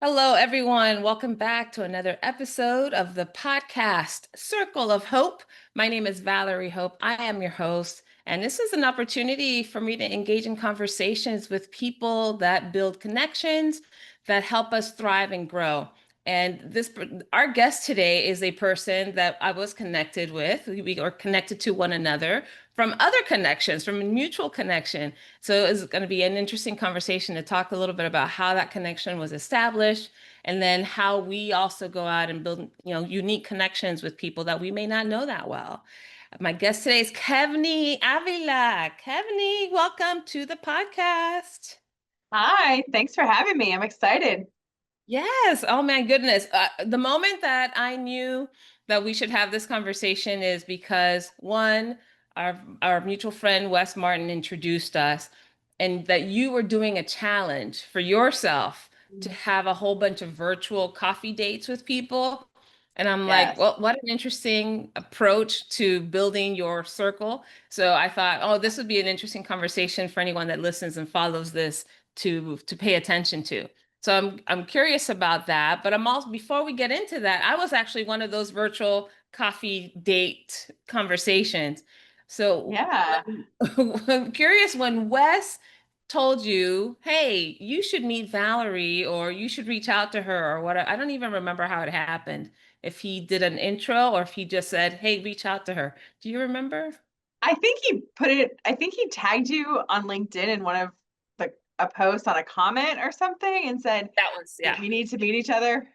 Hello, everyone. Welcome back to another episode of the podcast Circle of Hope. My name is Valerie Hope. I am your host, and this is an opportunity for me to engage in conversations with people that build connections that help us thrive and grow. And our guest today is a person that I was connected with. We are connected to one another from other connections, from a mutual connection. So it's going to be an interesting conversation to talk a little bit about how that connection was established, and then how we also go out and build, unique connections with people that we may not know that well. My guest today is Keveney Avila. Keveney, welcome to the podcast. Hi, thanks for having me. I'm excited. Yes. Oh my goodness. The moment that I knew that we should have this conversation is because one, our mutual friend Wes Martin introduced us, and that you were doing a challenge for yourself to have a whole bunch of virtual coffee dates with people. And I'm like, Yes. well, what an interesting approach to building your circle. So I thought, oh, this would be an interesting conversation for anyone that listens and follows this to pay attention to. So I'm curious about that, but I'm also, before we get into that, I was actually one of those virtual coffee date conversations. So Yeah. I'm curious when Wes told you, "Hey, you should meet Valerie or you should reach out to her," or what. I don't even remember how it happened. If he did an intro or if he just said, "Hey, reach out to her." Do you remember? I think he tagged you on LinkedIn in one of a post on a comment or something and said, That was, yeah. we need to meet each other.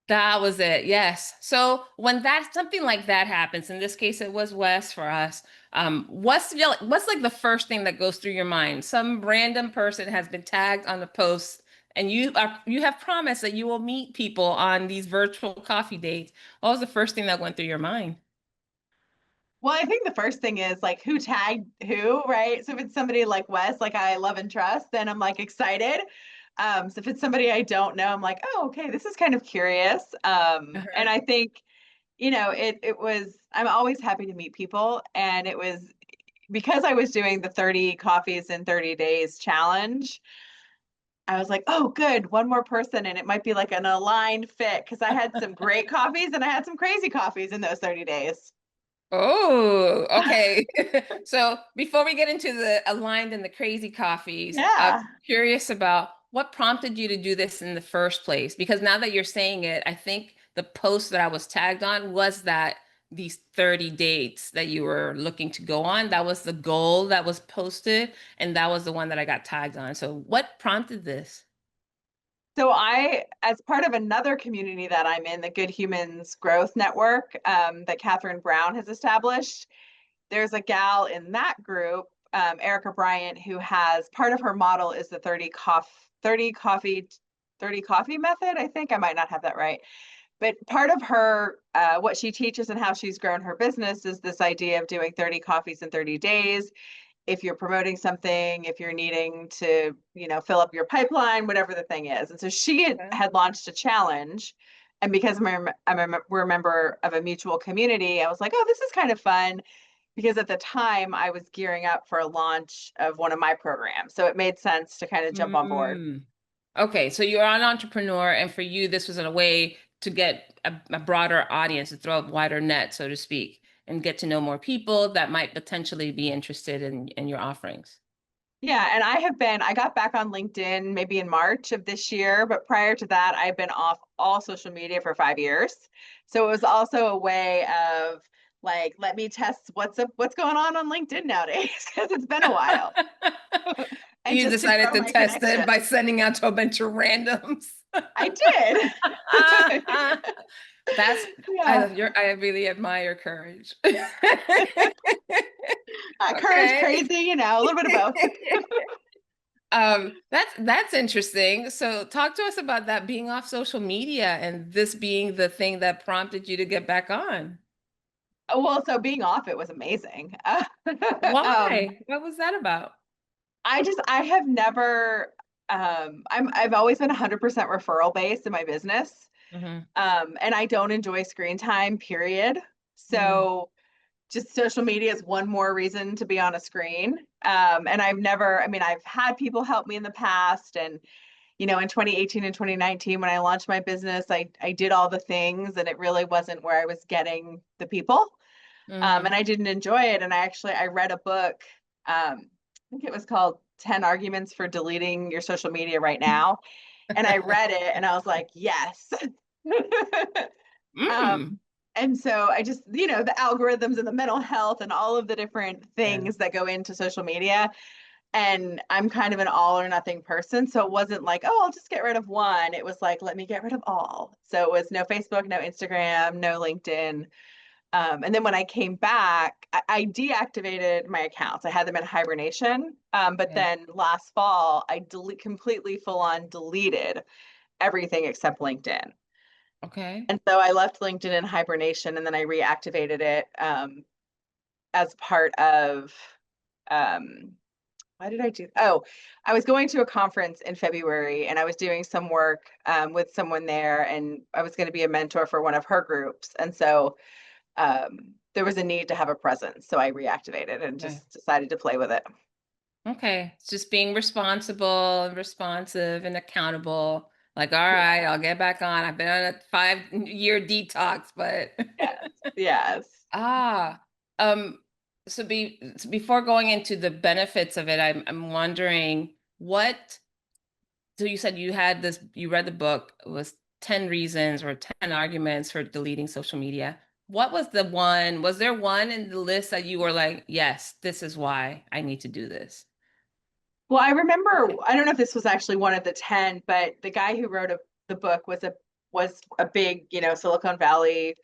That was it. Yes. So when that something like that happens, in this case, it was Wes for us. What's like the first thing that goes through your mind? Some random person has been tagged on the post, and you have promised that you will meet people on these virtual coffee dates. What was the first thing that went through your mind? Well, I think the first thing is like who tagged who, right? So if it's somebody like Wes, like I love and trust, then I'm like excited. So if it's somebody I don't know, I'm like, oh, okay, this is kind of curious. And Uh-huh. I think, it was, I'm always happy to meet people. And it was because I was doing the 30 coffees in 30 days challenge. I was like, oh, good, one more person, and it might be like an aligned fit because I had some great coffees and I had some crazy coffees in those 30 days. Oh, okay. So before we get into the aligned and the crazy coffees, I'm Yeah. curious about what prompted you to do this in the first place. Because now that you're saying it, I think the post that I was tagged on was that these 30 dates that you were looking to go on, that was the goal that was posted, and that was the one that I got tagged on. So what prompted this? So as part of another community that I'm in, the Good Humans Growth Network, that Catherine Brown has established, there's a gal in that group, Erica Bryant, who has part of her model is the 30 coffee, 30 coffee method. I think I might not have that right. But part of her, what she teaches and how she's grown her business is this idea of doing 30 coffees in 30 days. If you're promoting something, if you're needing to, fill up your pipeline, whatever the thing is. And so she Okay. had launched a challenge. And because we're a member of a mutual community, I was like, oh, this is kind of fun. Because at the time I was gearing up for a launch of one of my programs. So it made sense to kind of jump on board. Mm. Okay, so you're an entrepreneur, and for you, this was a way to get a broader audience, to throw a wider net, so to speak, and get to know more people that might potentially be interested in your offerings. Yeah, and I got back on LinkedIn maybe in March of this year, but prior to that, I've been off all social media for 5 years. So it was also a way of like, let me test what's going on LinkedIn nowadays because it's been a while, and You just to decided grow to my test it connection. by sending out to a bunch of randoms. I did. That's Yeah. I really admire your courage. Courage, Okay. crazy, a little bit of both. That's interesting. So talk to us about that being off social media and this being the thing that prompted you to get back on. Well, so being off it was amazing. Um, Why? What was that about? I have never, I've always been 100% referral based in my business. Hmm. And I don't enjoy screen time, period. Mm. So just social media is one more reason to be on a screen. And I've never, I mean, I've had people help me in the past, and in 2018 and 2019, when I launched my business, I did all the things and it really wasn't where I was getting the people. And Mm. I didn't enjoy it. And I read a book, I think it was called 10 Arguments for Deleting Your Social Media Right Now. And I read it and I was like, yes. um, Mm. and so I just, the algorithms and the mental health and all of the different Yeah. things that go into social media. And I'm kind of an all or nothing person. So it wasn't like, oh, I'll just get rid of one. It was like, let me get rid of all. So it was no Facebook, no Instagram, no LinkedIn. And then when I came back, I deactivated my accounts. I had them in hibernation. But Yeah. then last fall, I completely full on deleted everything except LinkedIn. Okay. And so I left LinkedIn in hibernation and then I reactivated it as part of, um, why did I do? Oh, I was going to a conference in February and I was doing some work with someone there and I was going to be a mentor for one of her groups. And so there was a need to have a presence. So I reactivated and Okay. just decided to play with it. Okay. It's just being responsible and responsive and accountable. Like, all Yeah. right, I'll get back on. I've been on a 5-year detox, but Yes. Yes. ah, um, so before going into the benefits of it, I'm wondering what. So you said you read the book, it was 10 reasons or 10 arguments for deleting social media. What was the one? Was there one in the list that you were like, yes, this is why I need to do this? Well, I remember, I don't know if this was actually one of the 10, but the guy who wrote the book was a big, Silicon Valley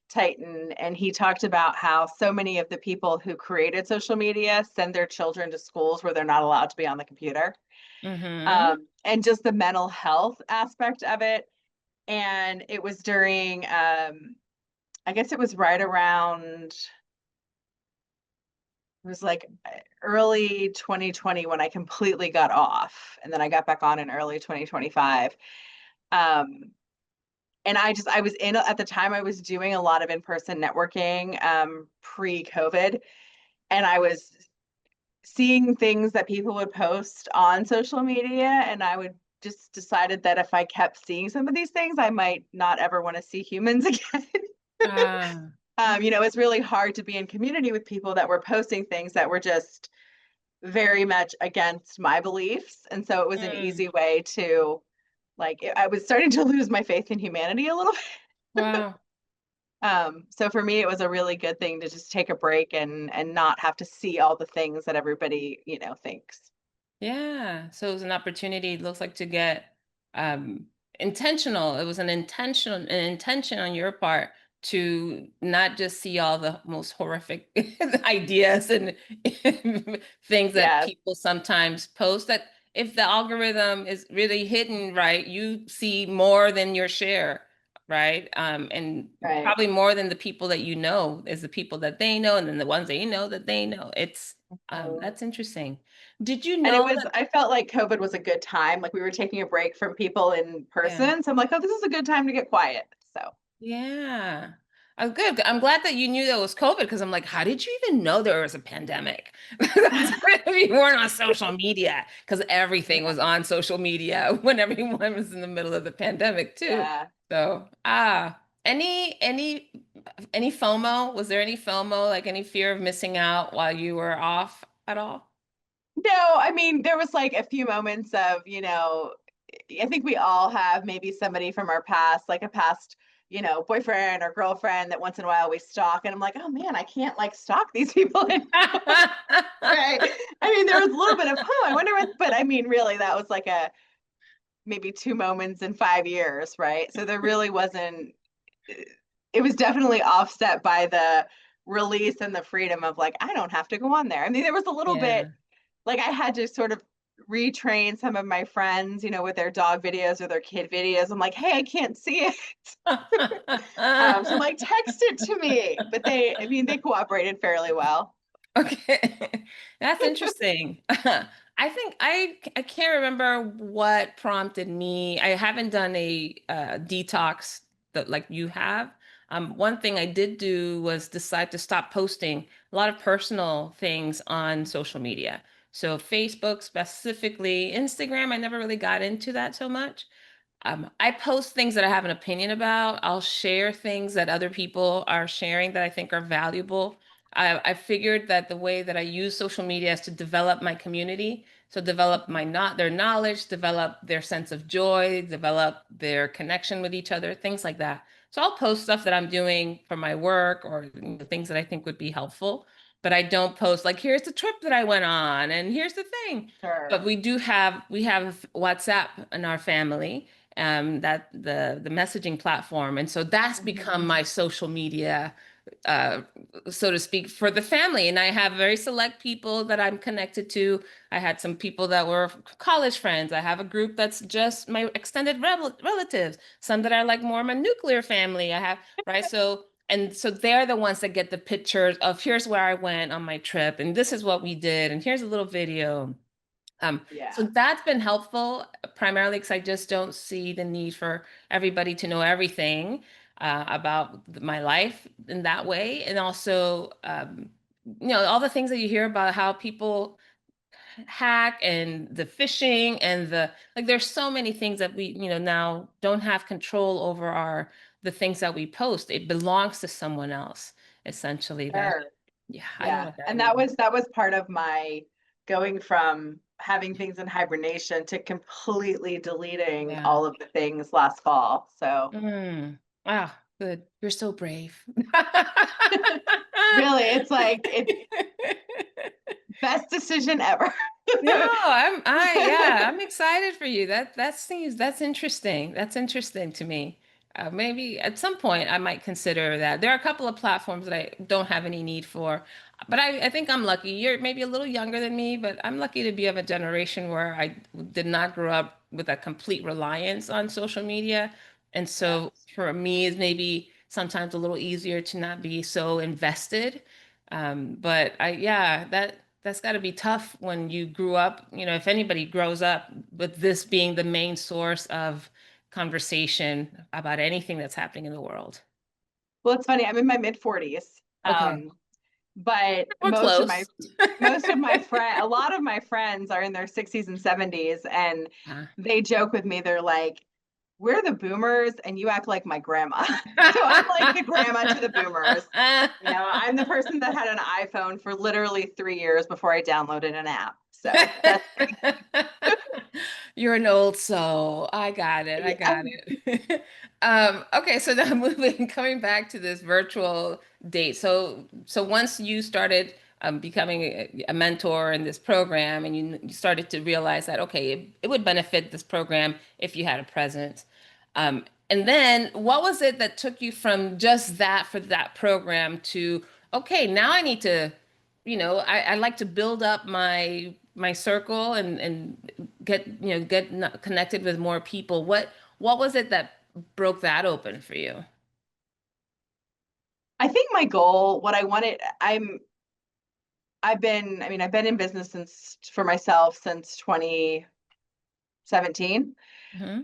titan. And he talked about how so many of the people who created social media send their children to schools where they're not allowed to be on the computer. Mm-hmm. And just the mental health aspect of it. And it was during, I guess it was right around, it was like early 2020 when I completely got off. And then I got back on in early 2025. Um, and I was in, at the time, I was doing a lot of in-person networking pre-COVID. And I was seeing things that people would post on social media. And I would just decided that if I kept seeing some of these things, I might not ever want to see humans again. Ah, It's really hard to be in community with people that were posting things that were just very much against my beliefs. And so it was an mm, easy way to, like, I was starting to lose my faith in humanity a little bit. wow. So for me, it was a really good thing to just take a break and not have to see all the things that everybody, thinks. Yeah. So it was an opportunity, it looks like, to get um intentional. It was an intention on your part to not just see all the most horrific ideas and things that Yes, people sometimes post, that if the algorithm is really hidden right, you see more than your share, right? And right. probably more than the people that you know is the people that they know, and then the ones they know that they know. It's Mhm. that's interesting. Did you And it know was, that? I felt like COVID was a good time. Like we were taking a break from people in Yeah. person. So I'm like, oh, this is a good time to get quiet. So Yeah. Oh, good. I'm glad that you knew that was COVID, because I'm like, how did you even know there was a pandemic? If you weren't on social media, because everything was on social media when everyone was in the middle of the pandemic too. yeah. So, any FOMO? Was there any FOMO, like any fear of missing out while you were off at all? No, I mean, there was like a few moments of, I think we all have maybe somebody from our past, like a past, boyfriend or girlfriend that once in a while we stalk. And I'm like, oh man, I can't like stalk these people anymore. Right. I mean, there was a little bit of, oh, I wonder what, but I mean, really, that was like a maybe two moments in 5 years. Right. So there really wasn't, it was definitely offset by the release and the freedom of like, I don't have to go on there. I mean, there was a little bit Yeah. like I had to sort of retrain some of my friends, with their dog videos or their kid videos. I'm like, hey, I can't see it. So I'm like, text it to me. But I mean, they cooperated fairly well. Okay, that's interesting. I think I can't remember what prompted me. I haven't done a detox that like you have. One thing I did do was decide to stop posting a lot of personal things on social media. So Facebook specifically, Instagram, I never really got into that so much. I post things that I have an opinion about. I'll share things that other people are sharing that I think are valuable. I figured that the way that I use social media is to develop my community. So develop their knowledge, develop their sense of joy, develop their connection with each other, things like that. So I'll post stuff that I'm doing for my work or things that I think would be helpful. But I don't post like, here's the trip that I went on and here's the thing. But Sure. we have WhatsApp in our family, that the messaging platform. And so that's become Mhm. my social media, uh, so to speak, for the family. And I have very select people that I'm connected to. I had some people that were college friends. I have a group that's just my extended relatives, some that are like more my nuclear family. I have, right? So they're the ones that get the pictures of here's where I went on my trip, and this is what we did, and here's a little video. So Yeah. that's been helpful primarily because I just don't see the need for everybody to know everything about my life in that way. And also, all the things that you hear about how people hack and the phishing and there's so many things that we, now don't have control over the things that we post. It belongs to someone else, essentially. Sure. Yeah, I don't Yeah. want that And anymore. that was part of my going from having things in hibernation to completely deleting Yeah. all of the things last fall. So Mm. Ah, good. You're so brave. really, it's like it's best decision ever. No, yeah, I'm excited for you. That's interesting. That's interesting to me. Maybe at some point I might consider that. There are a couple of platforms that I don't have any need for, but I think I'm lucky. You're maybe a little younger than me, but I'm lucky to be of a generation where I did not grow up with a complete reliance on social media. And Yeah. so for me, it's maybe sometimes a little easier to not be so invested. But yeah, that's got to be tough when you grew up, if anybody grows up with this being the main source of conversation about anything that's happening in the world. Well, it's funny. I'm in my mid 40s. Okay. But We're close. most of my a lot of my friends are in their 60s and 70s, and Uh. they joke with me. They're like, "We're the boomers, and you act like my grandma." So I'm like the grandma to the boomers. I'm the person that had an iPhone for literally 3 years before I downloaded an app. So that's You're an old soul. I got it. I yeah. got it. Okay, so now coming back to this virtual date. So once you started becoming a mentor in this program, and you started to realize that okay, it would benefit this program if you had a presence. And then what was it that took you from just that for that program to okay, now I need to I like to build up my circle and get connected with more people. What was it that broke that open for you? I think my goal, what I wanted, I've been in business since for myself since 2017. Hmm.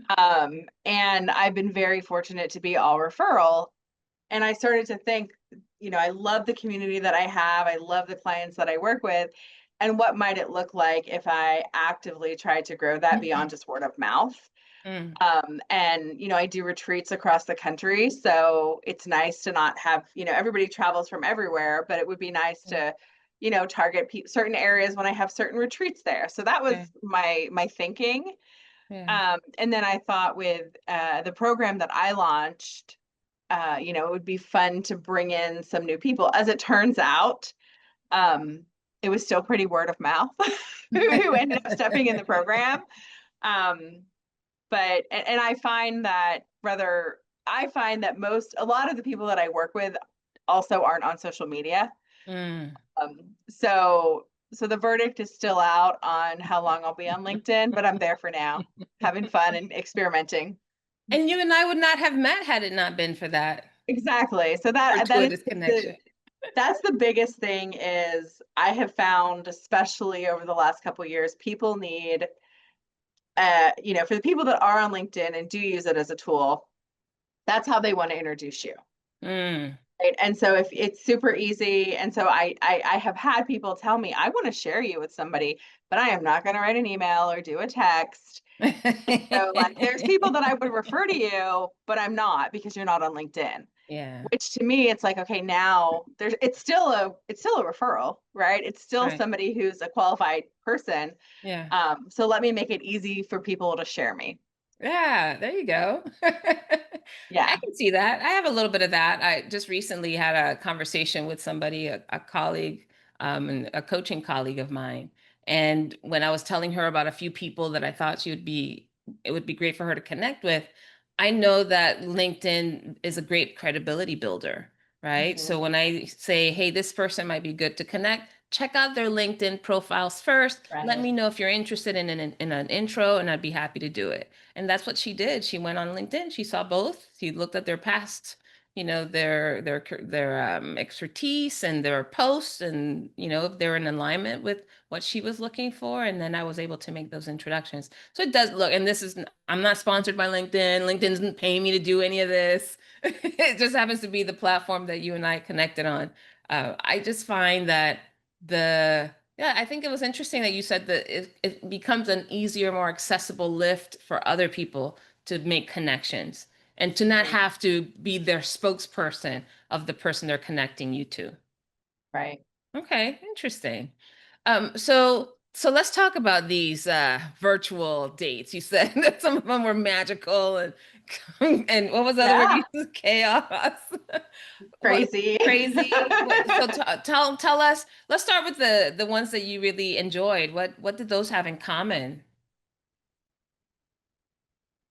And I've been very fortunate to be all referral. And I started to think, I love the community that I have. I love the clients that I work with. And what might it look like if I actively tried to grow that beyond just word of mouth? Mm. And I do retreats across the country. So it's nice to not have, everybody travels from everywhere, but it would be nice to, target certain areas when I have certain retreats there. So that was Yeah, my thinking. yeah. And then I thought with the program that I launched, it would be fun to bring in some new people. As it turns out, um, it was still pretty word of mouth who ended up stepping in the program. Um, but and I find that a lot of the people that I work with also aren't on social media. Mm. So the verdict is still out on how long I'll be on LinkedIn, but I'm there for now, having fun and experimenting. And you and I would not have met had it not been for that Exactly. So that is fortuitous connection. that's the biggest thing is I have found, especially over the last couple of years, people need for the people that are on LinkedIn and do use it as a tool, that's how they want to introduce you. Mm. Right. And so if it's super easy, and so I have had people tell me, I want to share you with somebody, but I am not going to write an email or do a text. So like there's people that I would refer to you, but I'm not because you're not on LinkedIn. Yeah, Which to me, it's like, okay, now there's it's still a referral, right? It's still right. somebody who's a qualified person. Yeah. So let me make it easy for people to share me. Yeah, there you go. I Yeah. can see that. I have a little bit of that. I just recently had a conversation with somebody, a colleague, and a coaching colleague of mine. And when I was telling her about a few people that I thought it would be great for her to connect with, I know that LinkedIn is a great credibility builder, right? Mhm. So when I say, hey, this person might be good to connect, check out their LinkedIn profiles first. Let Right. me know if you're interested in an intro, and I'd be happy to do it. And that's what she did. She went on LinkedIn. She saw both. She looked at their past, their expertise and their posts, and if they're in alignment with what she was looking for. And then I was able to make those introductions. So it does look, and I'm not sponsored by LinkedIn. LinkedIn doesn't pay me to do any of this. It just happens to be the platform that you and I connected on. I just find that yeah, I think it was interesting that you said that it becomes an easier, more accessible lift for other people to make connections and to not Mhm. have to be their spokesperson of the person they're connecting you to. Right. Okay, interesting. So let's talk about these virtual dates. You said that some of them were magical and and what was the other word Yeah. you used? Chaos. What Crazy. crazy? So tell us. Let's start with the ones that you really enjoyed. What did those have in common?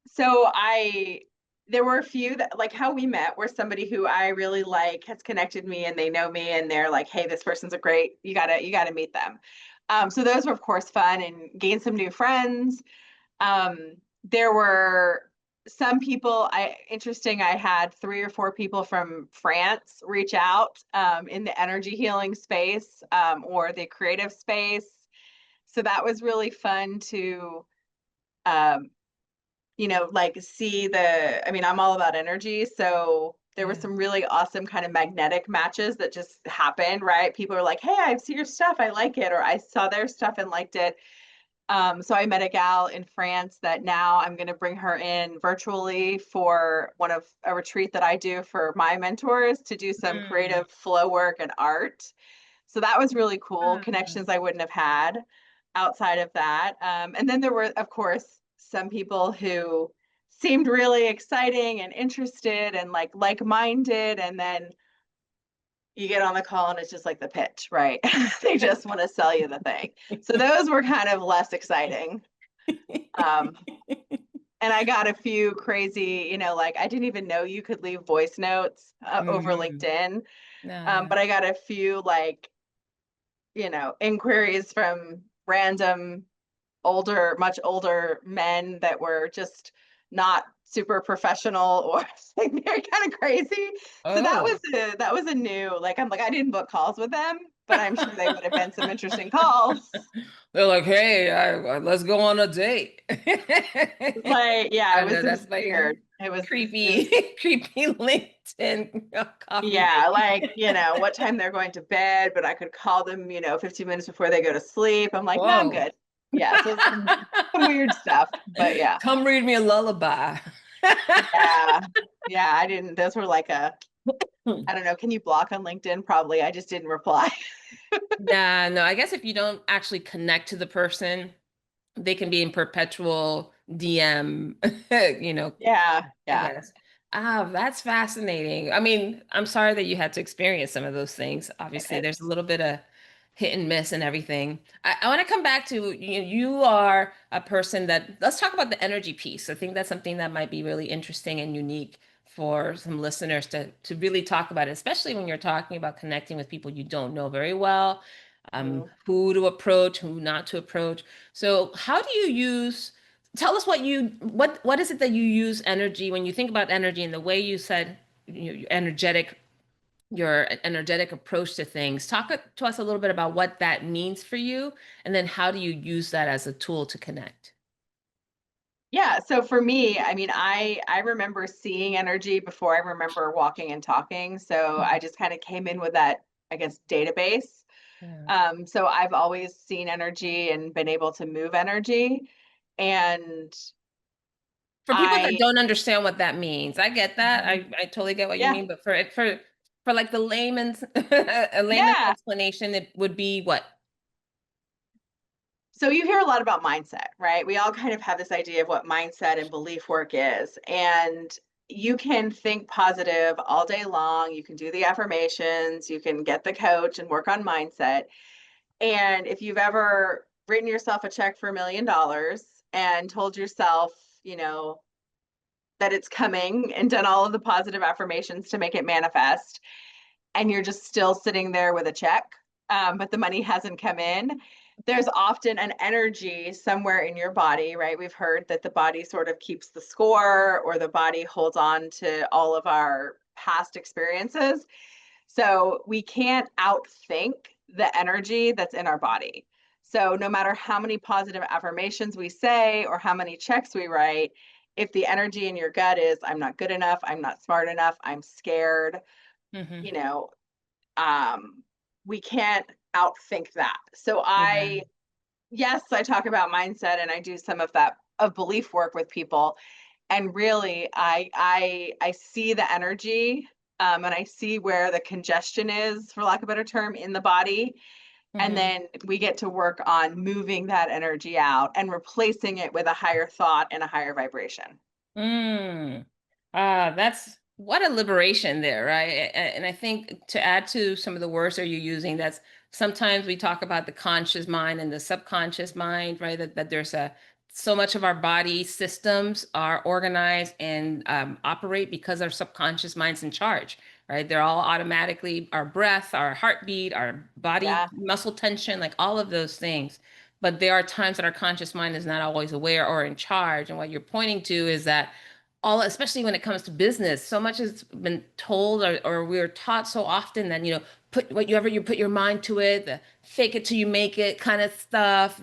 So there were a few that like how we met where somebody who I really like has connected me and they know me and they're like, hey, this person's a great, you gotta meet them. So those were of course fun and gained some new friends. There were some people interesting. I had 3 or 4 people from France reach out in the energy healing space or the creative space. So that was really fun to um, like see I mean, I'm all about energy. So there were Yeah. some really awesome kind of magnetic matches that just happened, right? People are like, hey, I see your stuff. I like it. Or I saw their stuff and liked it. So I met a gal in France that now I'm going to bring her in virtually for a retreat that I do for my mentors to do some Mm. creative flow work and art. So that was really cool. Ah. Connections I wouldn't have had outside of that. And then there were, of course, some people who seemed really exciting and interested and like-minded. And then you get on the call and it's just like the pitch, right? They just want to sell you the thing. So those were kind of less exciting. Um, and I got a few crazy, like I didn't even know you could leave voice notes over Hmm. LinkedIn. Yeah. But I got a few like inquiries from random much older men that were just not super professional or like they're kind of crazy. So Oh. that was a new, like I'm like, I didn't book calls with them, but I'm sure they would have been some interesting calls. They're like, hey, let's go on a date. Like, yeah, I know it was that's funny. weird. It Creepy, was creepy LinkedIn coffee yeah, date. like, what time they're going to bed, but I could call them, 15 minutes before they go to sleep. I'm like, no, I'm Whoa. good. Yeah, so some weird stuff, but yeah. Come read me a lullaby. Yeah. Yeah, I didn't those were like I don't know, can you block on LinkedIn? Probably. I just didn't reply. Nah, no, I guess if you don't actually connect to the person, they can be in perpetual DM, Yeah, I yeah. guess. Ah, that's fascinating. I mean, I'm sorry that you had to experience some of those things. Obviously, there's a It's little bit of hit and miss and everything. I want to come back to you are a person that, let's talk about the energy piece. I think that's something that might be really interesting and unique for some listeners to really talk about it, especially when you're talking about connecting with people you don't know very well, mhm. who to approach, who not to approach. So how do you use tell us what is it that you use energy when you think about energy and the way you said your energetic approach to things. Talk to us a little bit about what that means for you, and then how do you use that as a tool to connect? Yeah, so for me, I mean, I remember seeing energy before I remember walking and talking. So I Mhm. just kind of came in with that, I guess, database. Yeah. So I've always seen energy and been able to move energy. And For people that I, don't understand what that means, I get that. Mhm. I totally get what you Yeah, mean, but for like the layman's a layman's yeah. explanation, it would be what? So you hear a lot about mindset, right? We all kind of have this idea of what mindset and belief work is. And you can think positive all day long. You can do the affirmations, you can get the coach and work on mindset. And if you've ever written yourself a check for $1 million and told yourself, you know, that it's coming and done all of the positive affirmations to make it manifest, and you're just still sitting there with a check, but the money hasn't come in, there's often an energy somewhere in your body, right? We've heard that the body sort of keeps the score, or the body holds on to all of our past experiences. So we can't outthink the energy that's in our body. So no matter how many positive affirmations we say or how many checks we write, if the energy in your gut is, I'm not good enough, I'm not smart enough, I'm scared, Hmm. you know, um, we can't outthink that. So Yeah. yes, I talk about mindset and I do some of that of belief work with people. And really, I see the energy, and I see where the congestion is, for lack of a better term, in the body. And Hmm. then we get to work on moving that energy out and replacing it with a higher thought and a higher vibration. Mm. That's what a liberation there, right? And I think to add to some of the words that you're using, that's sometimes we talk about the conscious mind and the subconscious mind, right? That there's a so much of our body systems are organized and operate because our subconscious mind's in charge, right? They're all automatically our breath, our heartbeat, our body Yeah, muscle tension, like all of those things. But there are times that our conscious mind is not always aware or in charge. And what you're pointing to is that all, especially when it comes to business, so much has been told or we're taught so often that, put whatever you put your mind to it, the fake it till you make it kind of stuff,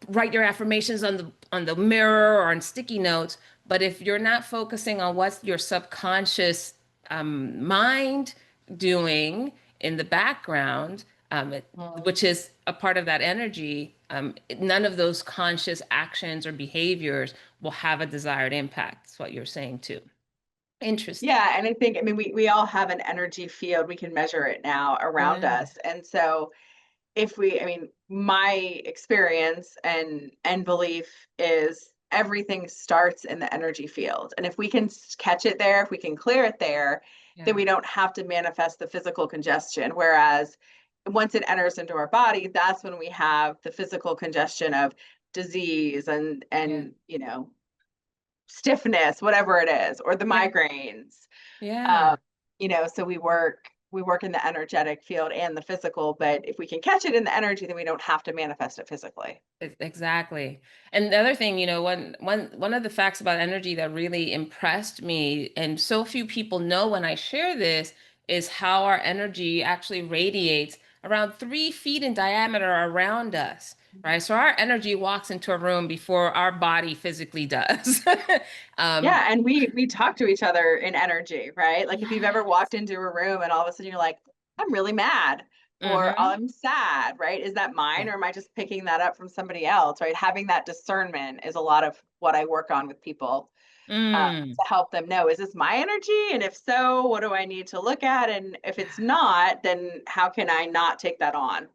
write your affirmations on the mirror or on sticky notes. But if you're not focusing on what's your subconscious mind doing in the background, mm. which is a part of that energy, none of those conscious actions or behaviors will have a desired impact. That's what you're saying too. Interesting. Yeah. And I think, I mean, we all have an energy field. We can measure it now around Yeah. us. And so if we, I mean, my experience and belief is everything starts in the energy field. And if we can catch it there, if we can clear it there, then Yeah. we don't have to manifest the physical congestion. Whereas once it enters into our body, that's when we have the physical congestion of disease Yeah. and stiffness, whatever it is, or the Yeah. migraines. Yeah. Um, so we work in the energetic field and the physical, but if we can catch it in the energy, then we don't have to manifest it physically. Exactly. And the other thing, one of the facts about energy that really impressed me, and so few people know when I share this, is how our energy actually radiates around 3 feet in diameter around us, right? So our energy walks into a room before our body physically does. Um, Yeah, and we talk to each other in energy, right? Like if you've ever yes. walked into a room and all of a sudden you're like, I'm really mad or Mm-hmm. I'm sad, right? Is that mine Yeah. or am I just picking that up from somebody else, right? Having that discernment is a lot of what I work on with people, Mm. to help them know, is this my energy? And if so, what do I need to look at? And if it's not, then how can I not take that on?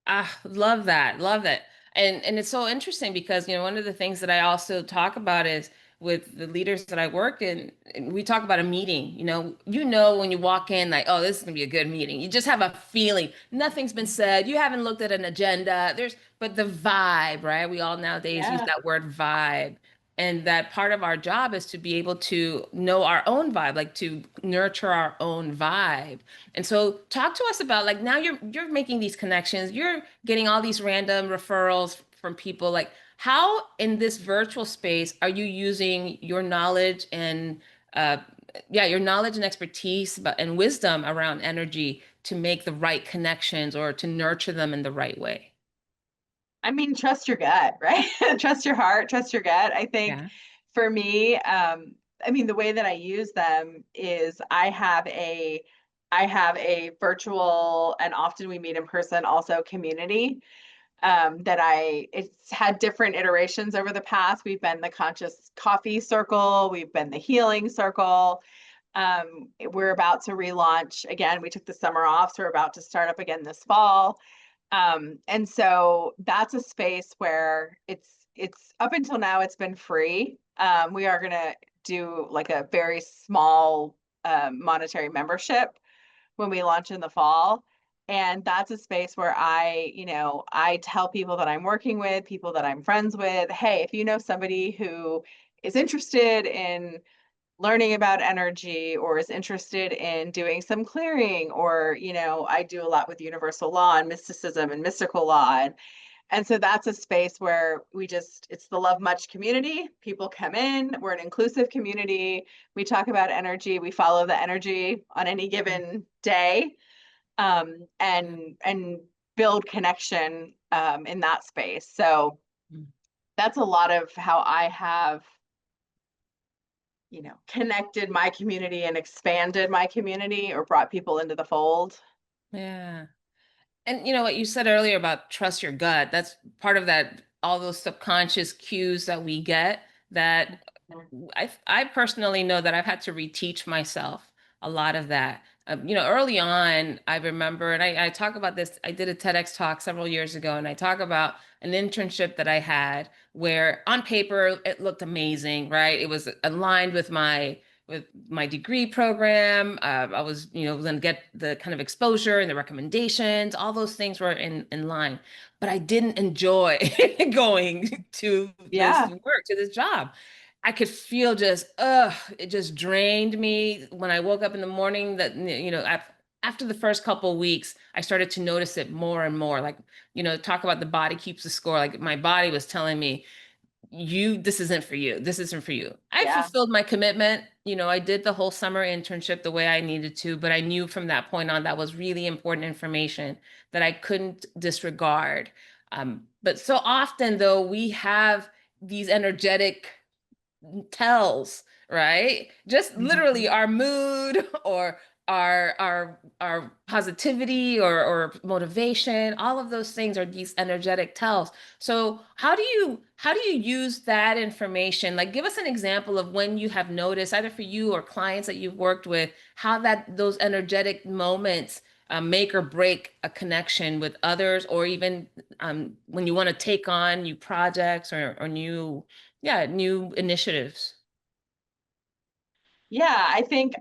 Ah, love that. Love that. And it's so interesting because, one of the things that I also talk about is with the leaders that I work in, and we talk about a meeting, when you walk in, like, oh, this is gonna be a good meeting. You just have a feeling. Nothing's been said. You haven't looked at an agenda. But the vibe, right? We all nowadays use Yeah. that word vibe. And that part of our job is to be able to know our own vibe, like to nurture our own vibe. And so talk to us about like now you're making these connections, you're getting all these random referrals from people. Like how in this virtual space are you using your knowledge and uh your knowledge and expertise and wisdom around energy to make the right connections or to nurture them in the right way? I mean, trust your gut, right? Trust your heart, trust your gut. I think Yeah. for me, I mean, the way that I use them is I have a virtual and often we meet in person also community it's had different iterations over the past. We've been the conscious coffee circle, we've been the healing circle. We're about to relaunch again. We took the summer off, so we're about to start up again this fall. And so that's a space where it's up until now it's been free. We are gonna do like a very small monetary membership when we launch in the fall. And that's a space where I tell people that I'm working with, people that I'm friends with, hey, if you know somebody who is interested in learning about energy or is interested in doing some clearing, or, I do a lot with universal law and mysticism and mystical law. And so that's a space where it's the Love Much community. People come in, we're an inclusive community. We talk about energy, we follow the energy on any given day, and build connection in that space. So that's a lot of how I have, connected my community and expanded my community or brought people into the fold. Yeah. And you know what you said earlier about trust your gut, that's part of that, all those subconscious cues that we get that I personally know that I've had to reteach myself a lot of that. Early on, I remember, and I talk about this, I did a TEDx talk several years ago, and I talk about an internship that I had where on paper it looked amazing, right? It was aligned with my degree program. I was, going to get the kind of exposure and the recommendations. All those things were in line, but I didn't enjoy going to this Yeah. work, to this job. I could feel it just drained me when I woke up in the morning. That after the first couple of weeks, I started to notice it more and more. Like, talk about the body keeps the score. Like my body was telling me, this isn't for you. This isn't for you. I Yeah. fulfilled my commitment. I did the whole summer internship the way I needed to, but I knew from that point on that was really important information that I couldn't disregard. But so often, though, we have these energetic tells, right? Just literally Mhm. our mood or our positivity or motivation, all of those things are these energetic tells. So how do you use that information? Like give us an example of when you have noticed, either for you or clients that you've worked with, how that those energetic moments make or break a connection with others, or even when you want to take on new projects or new initiatives. Yeah, I think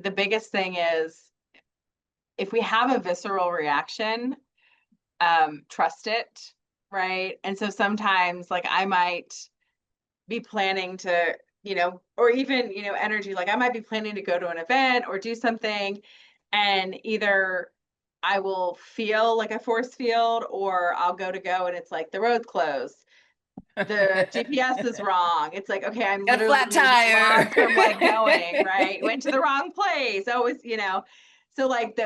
the biggest thing is if we have a visceral reaction, trust it, right? And so sometimes, like, I might be planning to, or even, energy, like, I might be planning to go to an event or do something, and either I will feel like a force field, or I'll go and it's like the road's closed, the GPS is wrong. It's like, okay, I'm Got a literally flat gonna be tire. lost from like going, right? Went to the wrong place. Always, so like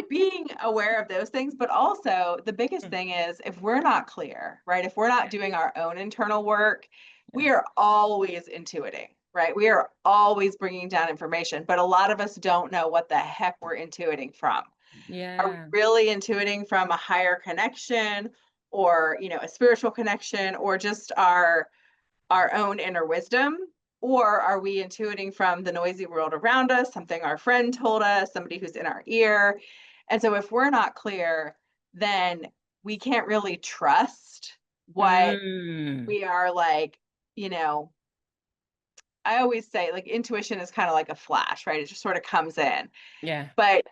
being aware of those things, but also the biggest thing is if we're not clear, right? If we're not doing our own internal work, we Yeah. are always intuiting, right? We are always bringing down information, but a lot of us don't know what the heck we're intuiting from. Are we Yeah. really intuiting from a higher connection, or a spiritual connection, or just our own inner wisdom, or are we intuiting from the noisy world around us, something our friend told us, somebody who's in our ear? And so if we're not clear, then we can't really trust what Mm. we are, like, you know I always say, like, intuition is kind of like a flash, right? It just sort of comes in, Yeah. but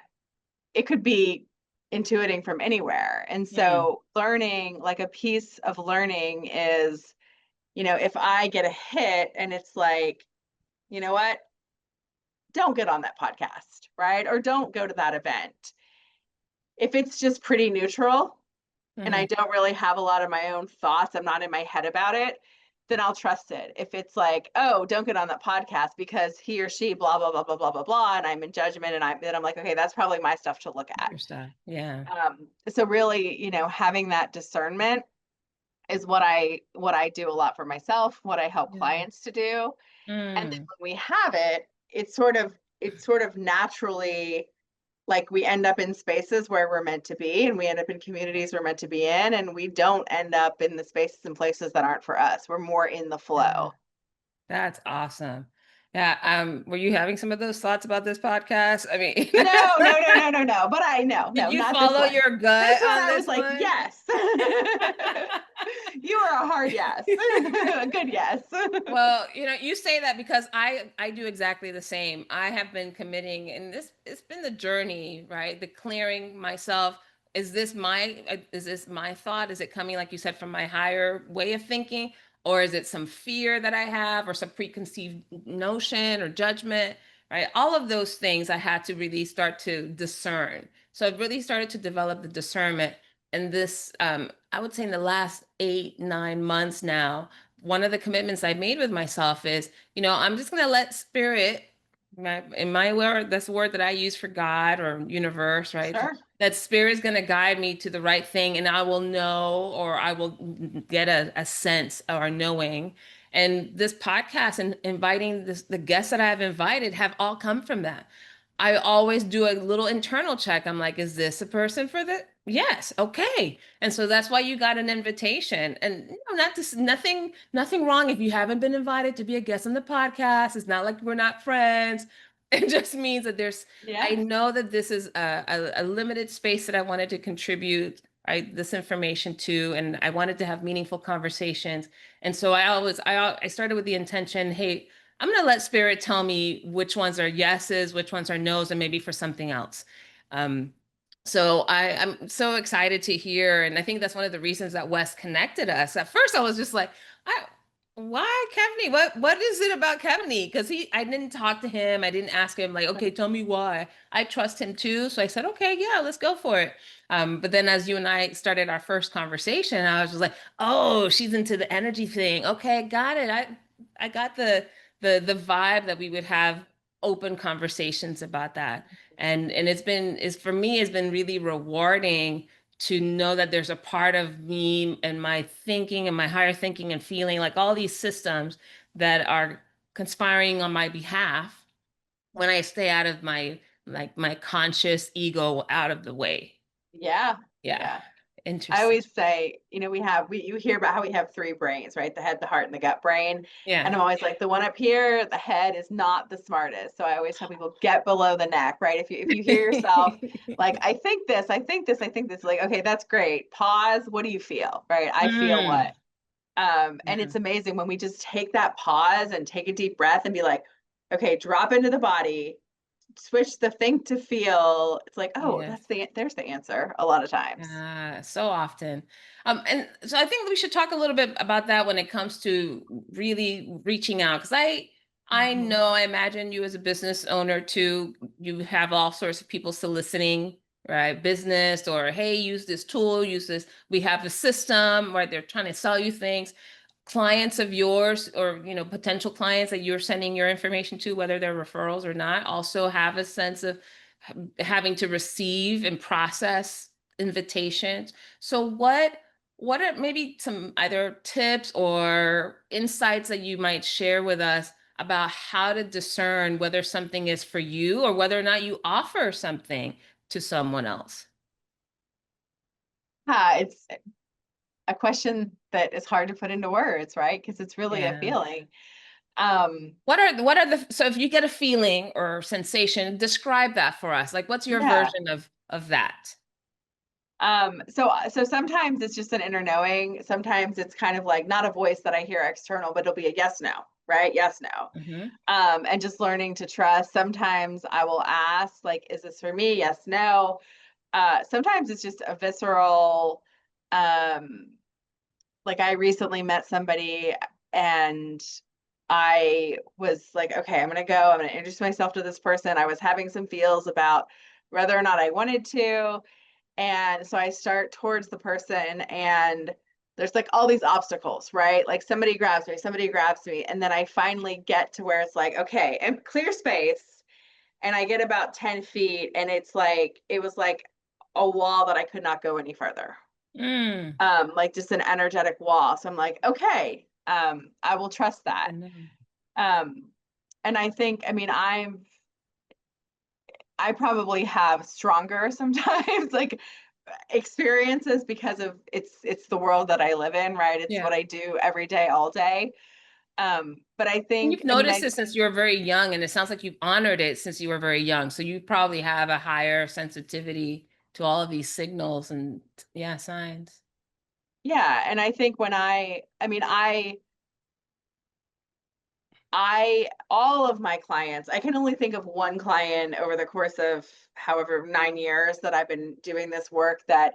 it could be intuiting from anywhere. And Mm. so learning, like, a piece of learning is, if I get a hit and it's like, you know what, don't get on that podcast, right? Or don't go to that event. If it's just pretty neutral and I Hmm. don't really have a lot of my own thoughts, I'm not in my head about it, then I'll trust it. If it's like, oh, don't get on that podcast because he or she, blah, blah, blah, blah, blah, blah, blah, and I'm in judgment, and I'm like, okay, that's probably my stuff to look at. Your stuff. Yeah. So really, having that discernment is what I do a lot for myself, what I help Yeah. clients to do. And then Mm. when we have it, it's sort of naturally like we end up in spaces where we're meant to be, and we end up in communities we're meant to be in, and we don't end up in the spaces and places that aren't for us. We're more in the Yeah. flow. That's awesome. Yeah. Were you having some of those thoughts about this podcast? I mean, No, no, no, no, no, no. But I know, did no, you not this follow one. your This gut one, on I this was like, one? yes. You are a hard yes. A good yes. Well, you say that because I do exactly the same. I have been committing, and this it's been the journey, right? The clearing myself. Is this my thought? Is it coming, like you said, from my higher way of thinking, or is it some fear that I have, or some preconceived notion or judgment, right? All of those things I had to really start to discern. So I've really started to develop the discernment, and this, I would say, in the last 8, 9 months now, one of the commitments I made with myself is, I'm just going to let spirit, in my word, that's the word that I use for God or universe, right? Sure. That spirit is going to guide me to the right thing, and I will know, or I will get a sense or knowing. And this podcast and inviting the guests that I have invited have all come from that. I always do a little internal check. I'm like, is this a person for the? Yes, okay. And so that's why you got an invitation. And not this, nothing wrong if you haven't been invited to be a guest on the podcast. It's not like we're not friends. It just means that I Yeah. know that this is a limited space that I wanted to contribute, right, this information to, and I wanted to have meaningful conversations. And so I started with the intention, hey, I'm going to let spirit tell me which ones are yeses, which ones are nos, and maybe for something else. Um, so I'm so excited to hear, and I think that's one of the reasons that Wes connected us. At first, I was just like, why Keveney? What is it about Keveney? Because I didn't talk to him. I didn't ask him like, okay, tell me why. I trust him too, so I said, okay, yeah, let's go for it. But then as you and I started our first conversation, I was just like, oh, she's into the energy thing. Okay, got it. I got the vibe that we would have open conversations about that. And it's for me, it's been really rewarding to know that there's a part of me and my thinking and my higher thinking and feeling, like all these systems that are conspiring on my behalf when I stay out of my conscious ego out of the way. Yeah. Yeah. Yeah. I Interesting. always say, you hear about how we have three brains, right? The head, the heart, and the gut brain. Yeah. And I'm always like, the one up here, the head is not the smartest. So I always tell people, get below the neck, right? If you hear yourself like, I think this, I think this, I think this, like, okay, that's great. Pause. What do you feel? Right? I feel Mm. what? And Yeah. it's amazing when we just take that pause and take a deep breath and be like, okay, drop into the body, switch the think to feel. It's like, oh, Yeah. there's the answer a lot of times. So often. And so I think we should talk a little bit about that when it comes to really reaching out. Because I Mhm. know, I imagine you as a business owner too, you have all sorts of people soliciting, right? Business, or hey, use this tool, use this. We have a system, right? They're trying to sell you things. Clients of yours, or potential clients that you're sending your information to, whether they're referrals or not, also have a sense of having to receive and process invitations. So what are maybe some either tips or insights that you might share with us about how to discern whether something is for you, or whether or not you offer something to someone else? It's a question that is hard to put into words, right? Because it's really a Yeah. feeling. Um, So if you get a feeling or sensation, describe that for us. Like, what's your yeah. version of that? So sometimes it's just an inner knowing. Sometimes it's kind of like not a voice that I hear external, but it'll be a yes, no, right? Yes, no. Hmm. And just learning to trust. Sometimes I will ask, like, is this for me? Yes, no. Sometimes it's just a visceral, um, like I recently met somebody and I was like, okay, I'm going to introduce myself to this person. I was having some feels about whether or not I wanted to. And so I start towards the person and there's like all these obstacles, right? Like somebody grabs me. And then I finally get to where it's like, okay, and clear space. And I get about 10 feet and it was like a wall that I could not go any further. Mm. like just an energetic wall. So I'm like, okay, I will trust that. I know. Um, and I think, I mean, I probably have stronger sometimes like experiences because of it's the world that I live in, right? It's Yeah. what I do every day, all day. But I And think, you've I mean, noticed I it since you were very young, and it sounds like you've honored it since you were very young. So you probably have a higher sensitivity to all of these signals and yeah, signs. yeah, and I think when I mean, I all of my clients, I can only think of one client over the course of however 9 years that I've been doing this work that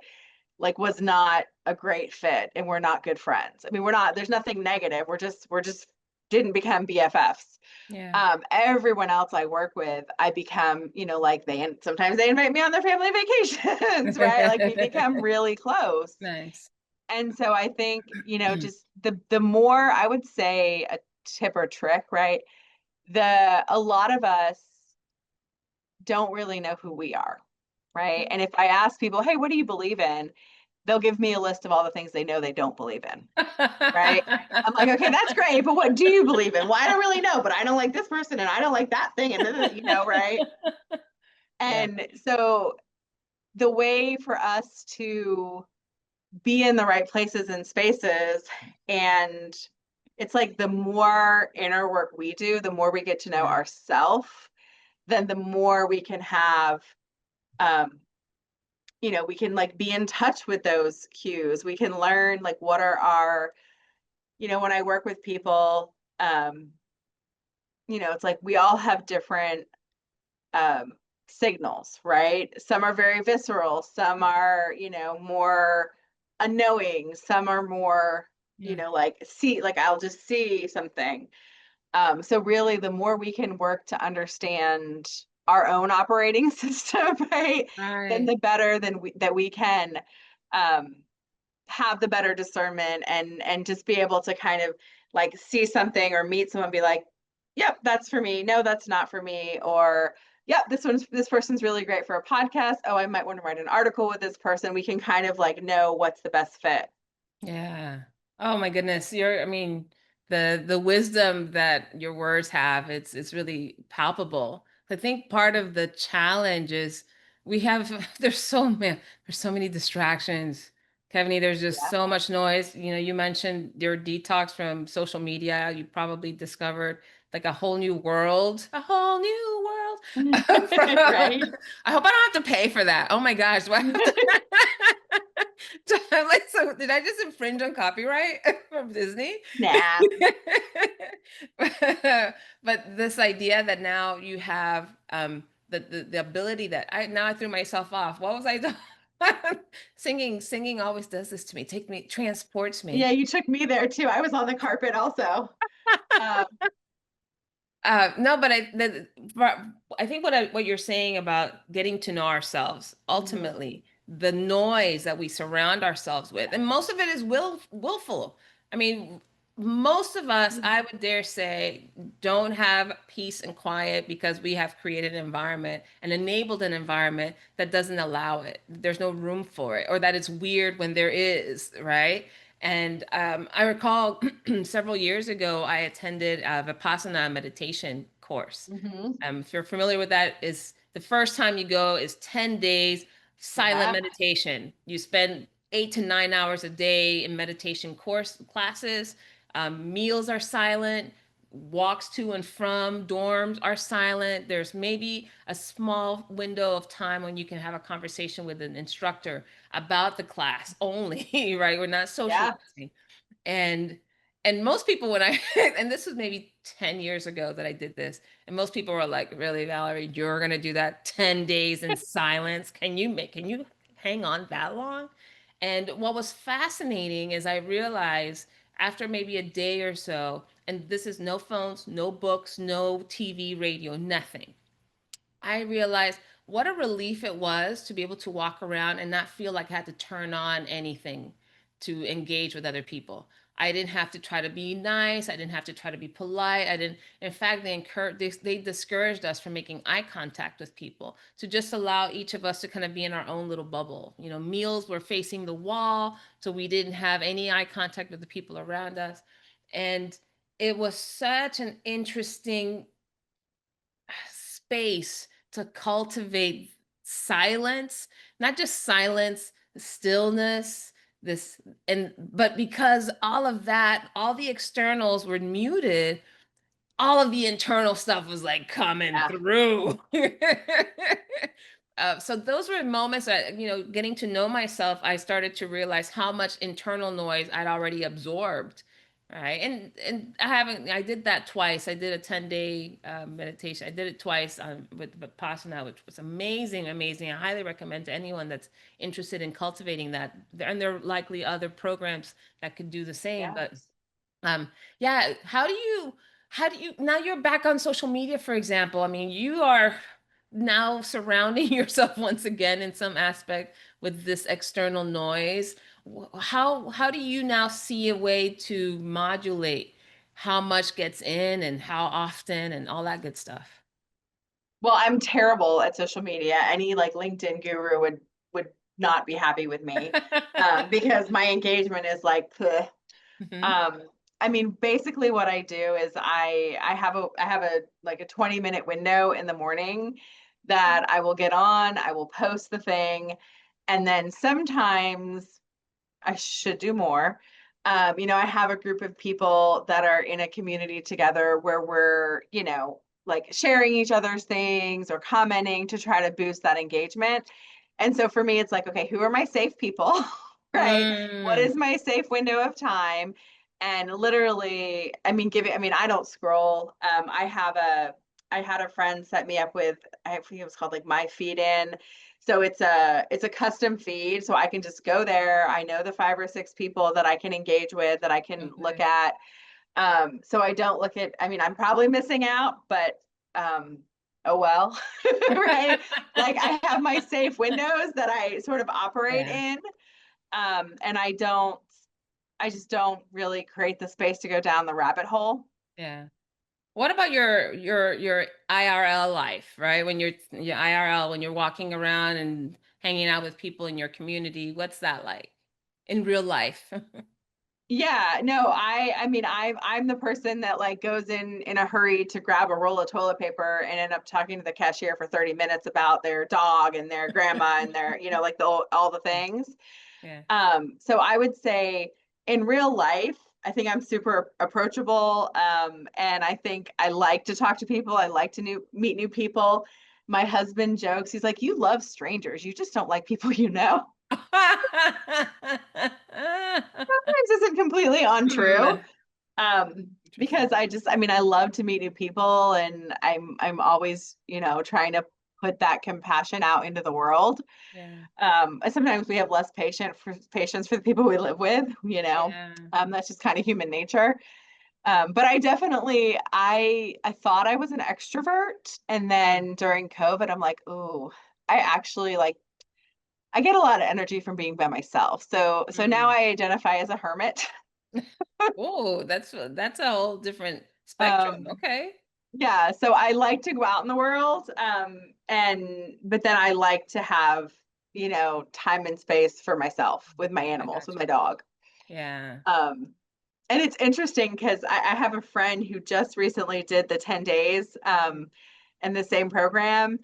like was not a great fit and we're not good friends. I mean, we're not, there's nothing negative. We're just didn't become BFFs. Yeah. Everyone else I work with, I become, like sometimes they invite me on their family vacations, right? Like we become really close. Nice. And so I think, just the more I would say a tip or trick, right? A lot of us don't really know who we are, right? And if I ask people, hey, what do you believe in? They'll give me a list of all the things they know they don't believe in, right? I'm like, okay, that's great, but what do you believe in? Well, I don't really know, but I don't like this person and I don't like that thing, and right? Yeah. And so the way for us to be in the right places and spaces, and it's like the more inner work we do, the more we get to know Yeah. ourselves, then the more we can have um we can like be in touch with those cues. We can learn like what are our, when I work with people, it's like we all have different um signals, right? Some are very visceral, some are, more unknowing, some are more, Yeah. like see, like I'll just see something. So really the more we can work to understand our own operating system, right? Then Right. the better than that we can um have the better discernment and just be able to kind of like see something or meet someone and be like, yep, that's for me. No, that's not for me. Or yep, this person's really great for a podcast. Oh, I might want to write an article with this person. We can kind of like know what's the best fit. Yeah. Oh my goodness. I mean, the wisdom that your words have, it's really palpable. I think part of the challenge is we have there's so many distractions. Keveney, there's just Yeah. so much noise. You mentioned your detox from social media. You probably discovered like a whole new world, a whole new world. Right. I hope I don't have to pay for that. Oh my gosh, do I have to? I'm like, so did I just infringe on copyright from Disney? Nah. But this idea that now you have the ability that I threw myself off. What was I doing? Singing always does this to me. Transports Yeah, me. you took me there too. I was on the carpet also. Um, No, but I think what you're saying about getting to know ourselves, mhm. ultimately, the noise that we surround ourselves with, and most of it is willful. I mean, most of us, I Mhm. would dare say, don't have peace and quiet because we have created an environment and enabled an environment that doesn't allow it. There's no room for it, or that it's weird when there is, right? And I recall several years ago, I attended a Vipassana meditation course. Mhm. If you're familiar with that, is the first time you go is 10 days silent Yeah. meditation. You spend 8 to 9 hours a day in meditation course classes. Meals are silent. Walks to and from dorms are silent. There's maybe a small window of time when you can have a conversation with an instructor about the class only, right? We're not Yeah. socializing. And most people when I and this was maybe 10 years ago that I did this, and most people were like, "Really, Valerie, you're gonna do that 10 days in silence? Can you hang on that long?" And what was fascinating is I realized after maybe a day or so, and this is no phones, no books, no TV, radio, nothing. I realized what a relief it was to be able to walk around and not feel like I had to turn on anything to engage with other people. I didn't have to try to be nice. I didn't have to try to be polite. I didn't, in fact, they discouraged us from making eye contact with people, to just allow each of us to kind of be in our own little bubble. You know, meals were facing the wall, so we didn't have any eye contact with the people around us. And it was such an interesting space to cultivate silence, not just silence, stillness, this, and but because all of that, all the externals were muted, all of the internal stuff was like coming Yeah. through. So those were moments that, getting to know myself, I started to realize how much internal noise I'd already absorbed. Right. And I did that twice. I did a 10-day meditation. I did it twice with Vipassana, which was amazing, amazing. I highly recommend to anyone that's interested in cultivating that. And there are likely other programs that could do the same. But Yes. yeah, how do you now you're back on social media, for example. I mean, you are now surrounding yourself once again in some aspect with this external noise. How do you now see a way to modulate how much gets in and how often and all that good stuff? Well, I'm terrible at social media. Any like LinkedIn guru would not be happy with me, because my engagement is like, bleh. Hmm. Um, I mean, basically what I do is I have a like a 20-minute window in the morning that I will get on, I will post the thing, and then sometimes I should do more. I have a group of people that are in a community together where we're, like sharing each other's things or commenting to try to boost that engagement. And so for me, it's like, okay, who are my safe people? Right? What Mm, is my safe window of time? And literally, I mean, I don't scroll. I had a friend set me up with, I think it was called like My Feed In. So it's a custom feed, so I can just go there. I know the 5 or 6 people that I can engage with, that I can look okay. at. So I don't look at, I mean, I'm probably missing out, but um, oh well, right? Like I have my safe windows that I sort of operate Yeah, in. And I just don't really create the space to go down the rabbit hole. yeah. What about your IRL life, right? When you're your IRL, when you're walking around and hanging out with people in your community, what's that like in real life? Yeah, no, I mean, I'm the person that like goes in a hurry to grab a roll of toilet paper and end up talking to the cashier for 30 minutes about their dog and their grandma and their, like all the things. Yeah. So I would say in real life, I think I'm super approachable. And I think I like to talk to people. I like to meet new people. My husband jokes, he's like, you love strangers. You just don't like people you know. Sometimes isn't completely untrue. Hmm. Because Interesting. I mean, I love to meet new people, and I'm always, trying to put that compassion out into the world. Yeah. And sometimes we have less patience for the people we live with, Yeah. that's just kind of human nature. But I definitely, I thought I was an extrovert, and Mm. then during COVID, I'm like, oh, I actually like, I get a lot of energy from being by myself. So now Mm. I identify as a hermit. Oh, that's a whole different spectrum. Um, Okay. yeah, so I like to go out in the world, and but then I like to have, time and space for myself with my I animals, with got my you. dog. Yeah. Um, and it's interesting because I have a friend who just recently did the 10 days in the same program.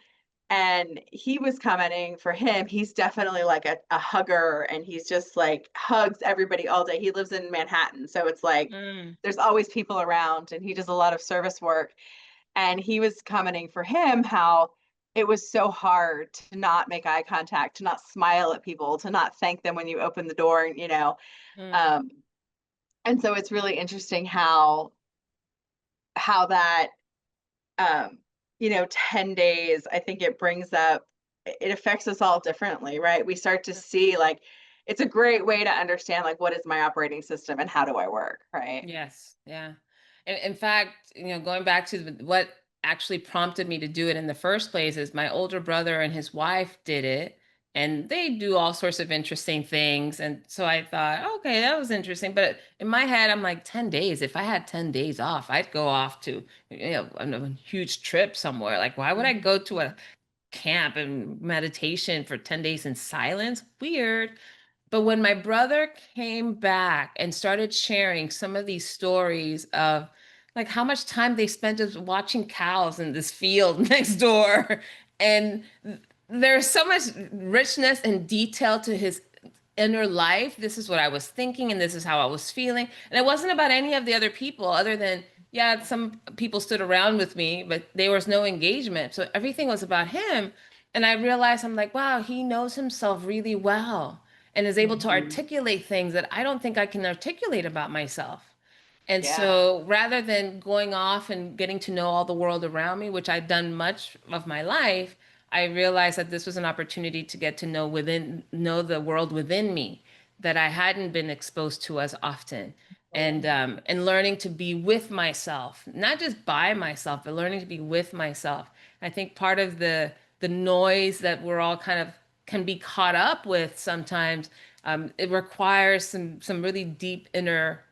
And he was commenting, for him, he's definitely like a hugger, and he's just like hugs everybody all day. He lives in Manhattan. So it's like Mm. there's always people around, and he does a lot of service work. And he was commenting for him how it was so hard to not make eye contact, to not smile at people, to not thank them when you open the door, Mm. um, and so it's really interesting how that, um 10 days, I think it brings up, it affects us all differently, right? We start to see like it's a great way to understand like what is my operating system and how do I work, right? Yes. Yeah. And in fact, going back to what actually prompted me to do it in the first place is my older brother and his wife did it. and they do all sorts of interesting things. And so I thought, okay, that was interesting. But in my head, I'm like, 10 days. If I had 10 days off, I'd go off to, a huge trip somewhere. Like, why would I Mhm. go to a camp and meditation for 10 days in silence? Weird. But when my brother came back and started sharing some of these stories of like how much time they spent just watching cows in this field next door, and there's so much richness and detail to his inner life. This is what I was thinking, and this is how I was feeling. And it wasn't about any of the other people, other than, yeah, some people stood around with me, but there was no engagement. So everything was about him. And I realized, I'm like, wow, he knows himself really well and is able to Mhm. articulate things that I don't think I can articulate about myself. And Yeah. so rather than going off and getting to know all the world around me, which I've done much of my life, I realized that this was an opportunity to get to know the world within me that I hadn't been exposed to as often. And learning to be with myself, not just by myself, but learning to be with myself. I think part of the noise that we're all kind of can be caught up with sometimes, it requires some really deep inner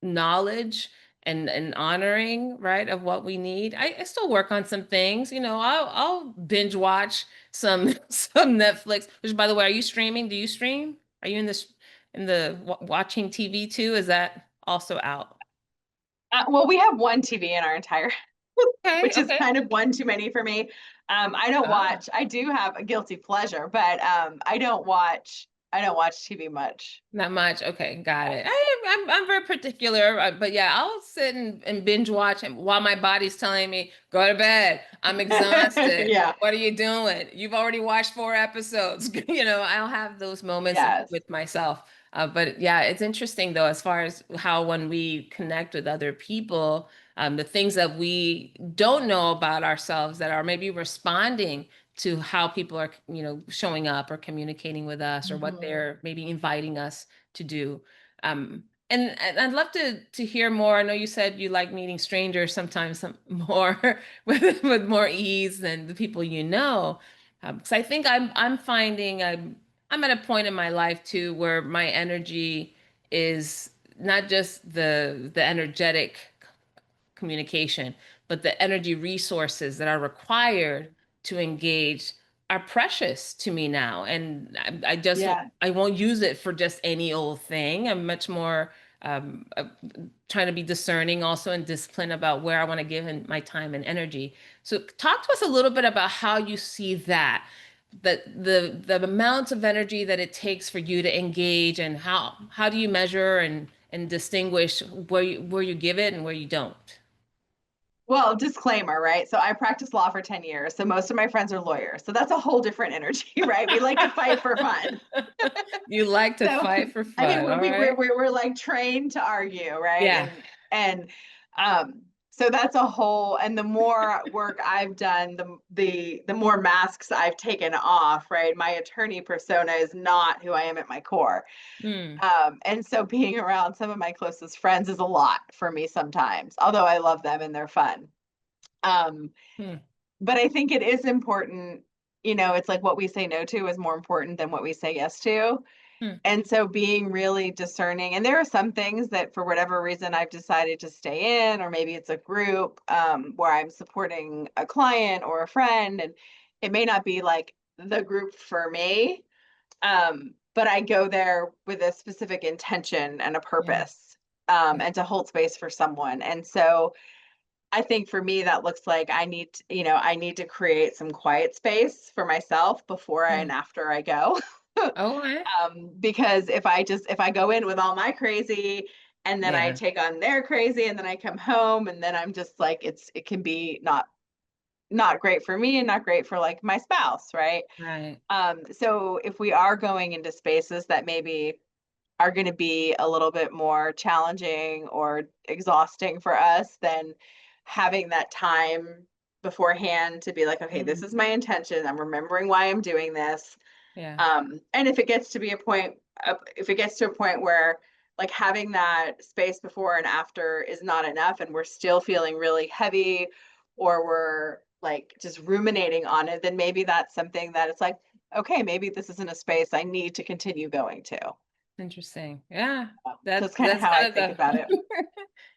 knowledge and honoring, right, of what we need. I still work on some things. I'll binge watch some some Netflix. Which, by the way, are you streaming? Do you stream? Are you in this in the watching TV too? Is that also out? Well, we have one TV in our entire, Okay, which is okay. kind of one too many for me. I don't Ah. watch. I do have a guilty pleasure, but I don't watch. I don't watch TV much. Not much. Okay, got it. I'm very particular, but yeah, I'll sit and binge watch and while my body's telling me, go to bed. I'm exhausted. Yeah. What are you doing? You've already watched 4 episodes. I'll have those moments Yes. with myself. But yeah, it's interesting though, as far as how when we connect with other people, the things that we don't know about ourselves that are maybe responding to how people are, showing up or communicating with us or what Mhm. they're maybe inviting us to do. And I'd love to hear more. I know you said you like meeting strangers sometimes some more with more ease than the people you know. Because I think I'm finding I'm at a point in my life too where my energy is not just the energetic communication, but the energy resources that are required to engage are precious to me now. And I just Yeah. I won't use it for just any old thing. I'm much more trying to be discerning also and disciplined about where I want to give in my time and energy. So talk to us a little bit about how you see that. The amount of energy that it takes for you to engage, and how do you measure and distinguish where you give it and where you don't? Well, disclaimer, right? So I practiced law for 10 years. So most of my friends are lawyers. So that's a whole different energy, right? We like to fight for fun. You like to So fight for I mean, fun, all right? we're like trained to argue, right? Yeah. And so that's a whole, and the more work I've done, the more masks I've taken off, right? My attorney persona is not who I am at my core. Hmm. And so being around some of my closest friends is a lot for me sometimes, although I love them and they're fun. Um, Hmm. but I think it is important, it's like what we say no to is more important than what we say yes to. Hmm. And so being really discerning, and there are some things that for whatever reason I've decided to stay in, or maybe it's a group where I'm supporting a client or a friend, and it may not be like the group for me, but I go there with a specific intention and a Yeah. purpose, and to hold space for someone. And so I think for me, that looks like I need to create some quiet space for myself before Hmm. and after I go. All right. Because if I go in with all my crazy and then I Yeah. take on their crazy and then I come home and then I'm just like, it can be not great for me and not great for like my spouse, right? Right. So if we are going into spaces that maybe are going to be a little bit more challenging or exhausting for us, then having that time beforehand to be like, okay, this Mhm. is my intention. I'm remembering why I'm doing this. Yeah. And if it gets to be a point, if it gets to a point where like having that space before and after is not enough and we're still feeling really heavy or we're like just ruminating on it, then maybe that's something that it's like, okay, maybe this isn't a space I need to continue going to. Interesting. Yeah. So it's kind of That's how I kind of think about it. the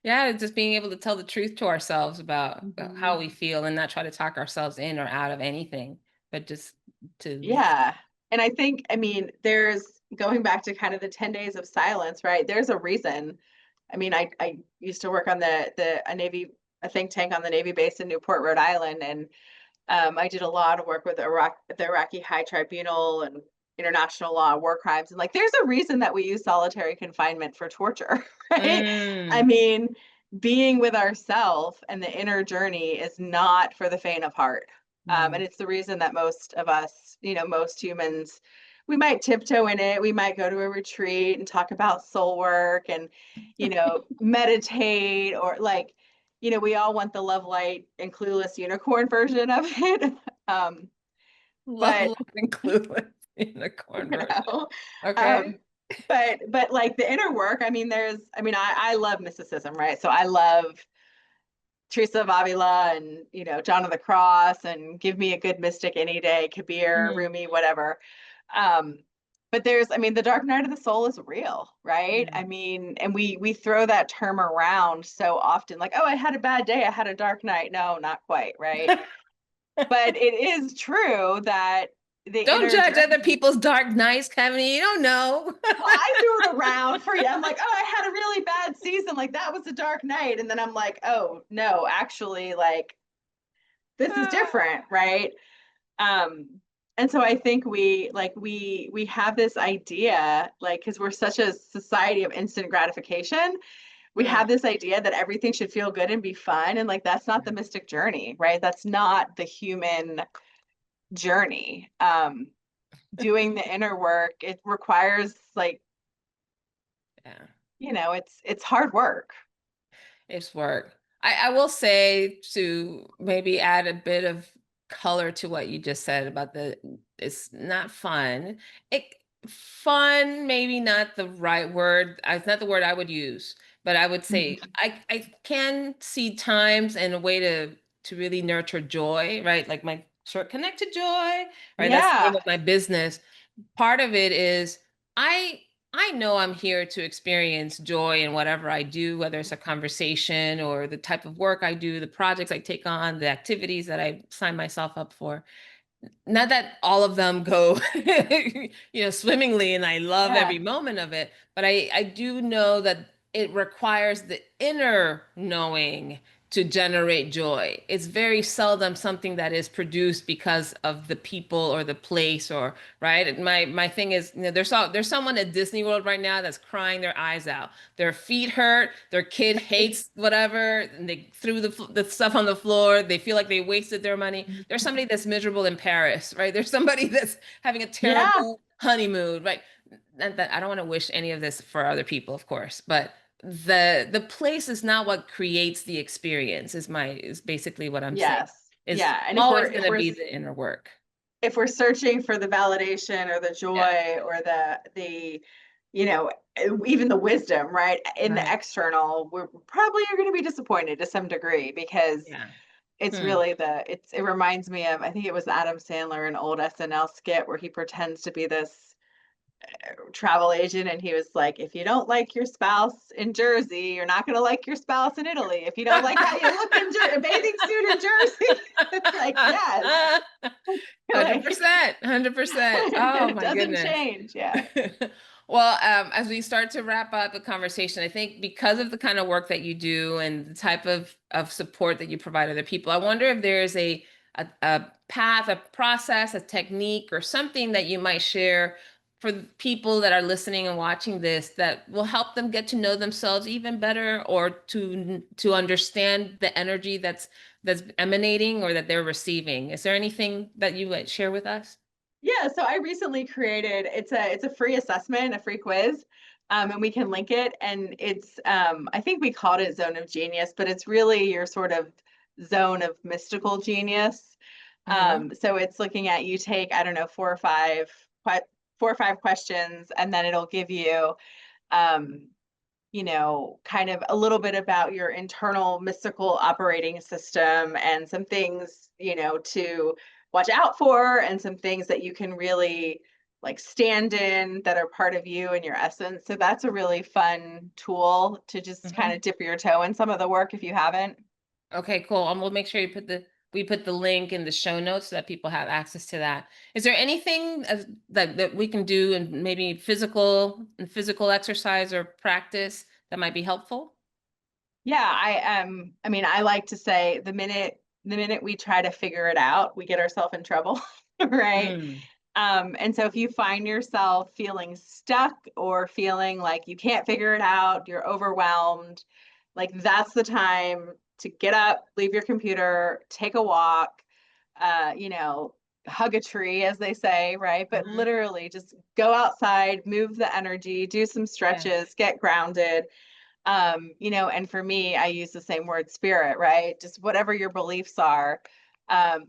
yeah, just being able to tell the truth to ourselves about Mhm. how we feel and not try to talk ourselves in or out of anything, but just to Yeah. And I think, I mean, there's going back to kind of the 10 days of silence, right? There's a reason. I mean, I used to work on a think tank on the Navy base in Newport, Rhode Island, and I did a lot of work with the Iraqi High Tribunal and international law, war crimes, and like, there's a reason that we use solitary confinement for torture, right? I mm, mean, being with ourself and the inner journey is not for the faint of heart. And no. it's the reason that most of us, most humans, we might tiptoe in it. We might go to a retreat and talk about soul work and, meditate or like, we all want the love light and clueless unicorn version of it. Um, Love, but love, and clueless unicorn you version. know, Okay. um, but like the inner work, I mean, I love mysticism, right? So I love Teresa of Avila and John of the Cross and give me a good mystic any day, Kabir, Mm, Rumi, whatever. Um, but I mean, the dark night of the soul is real, right? yeah. I mean, and we throw that term around so often, like, oh, I had a bad day, I had a dark night. No, not quite, right? But it is true that the Don't inner judge other journey. people's dark nights, Keveney. You don't know. Well, I threw it around for you. I'm like, oh, I had a really bad season. Like that was a dark night. And then I'm like, oh no, actually, like this is different, right? Um, and so I think we have this idea, like, because we're such a society of instant gratification, we Mm, have this idea that everything should feel good and be fun. And like that's not the mystic journey, right? That's not the human journey. Doing the inner work, it requires like, yeah. it's hard work. It's work. I will say to maybe add a bit of color to what you just said about it's not fun. It fun, maybe not the right word. It's not the word I would use, but I would say Mhm. I can see times and a way to really nurture joy, right? Like my short connected joy, right? That's the Yeah. name of my business. Part of it is I I know I'm here to experience joy in whatever I do, whether it's a conversation or the type of work I do, the projects I take on, the activities that I sign myself up for. Not that all of them go, swimmingly and I love Yeah. every moment of it, but I do know that it requires the inner knowing to generate joy. It's very seldom something that is produced because of the people or the place or right. My thing is, there's someone at Disney World right now that's crying their eyes out. Their feet hurt, their kid hates whatever, and they threw the stuff on the floor. They feel like they wasted their money. There's somebody that's miserable in Paris, right? There's somebody that's having a Yeah. terrible honeymoon, right? And that I don't want to wish any of this for other people, of course, but the place is not what creates the experience is basically what I'm saying. Yes. Is Yeah. And always going to be the inner work. if we're searching for the validation or the Yeah. joy or the you know even the wisdom, right, in the Right. external, we're probably are going to be disappointed to some degree because Yeah. it's Hmm. really it reminds me of, I think it was Adam Sandler, an old SNL skit where he pretends to be this travel agent, and he was like, if you don't like your spouse in Jersey, you're not going to like your spouse in Italy. If you don't like how you look in a bathing suit in Jersey, it's like, yes. Like 100%, 100%. Oh it my doesn't goodness. change. Yeah. Well, as we start to wrap up the conversation, I think because of the kind of work that you do and the type of support that you provide other people, I wonder if there's a path, a process, a technique, or something that you might share for the people that are listening and watching this that will help them get to know themselves even better or to understand the energy that's emanating or that they're receiving. Is there anything that you would share with us? Yeah, so I recently created, it's a free assessment, a free quiz, and we can link it. And it's I think we called it Zone of Genius, but it's really your sort of zone of mystical genius. Hmm. So it's looking at, you take, I don't know, four or five questions, and then it'll give you um, kind of a little bit about your internal mystical operating system and some things, to watch out for, and some things that you can really like stand in that are part of you and your essence. So that's a really fun tool to just kind Mhm. of dip your toe in some of the work if you haven't. Okay, cool. And we'll make sure we put the link in the show notes so that people have access to that. Is there anything that we can do in maybe physical exercise or practice that might be helpful? Yeah, I mean, I like to say the minute we try to figure it out, we get ourselves in trouble, right? Mm, And so if you find yourself feeling stuck or feeling like you can't figure it out, you're overwhelmed, like that's the time to get up, leave your computer, take a walk, you know, hug a tree, as they say, right? But mhm. literally just go outside, move the energy, do some Yes. stretches, get grounded. You know, and for me, I use the same word spirit, right? Just whatever your beliefs are,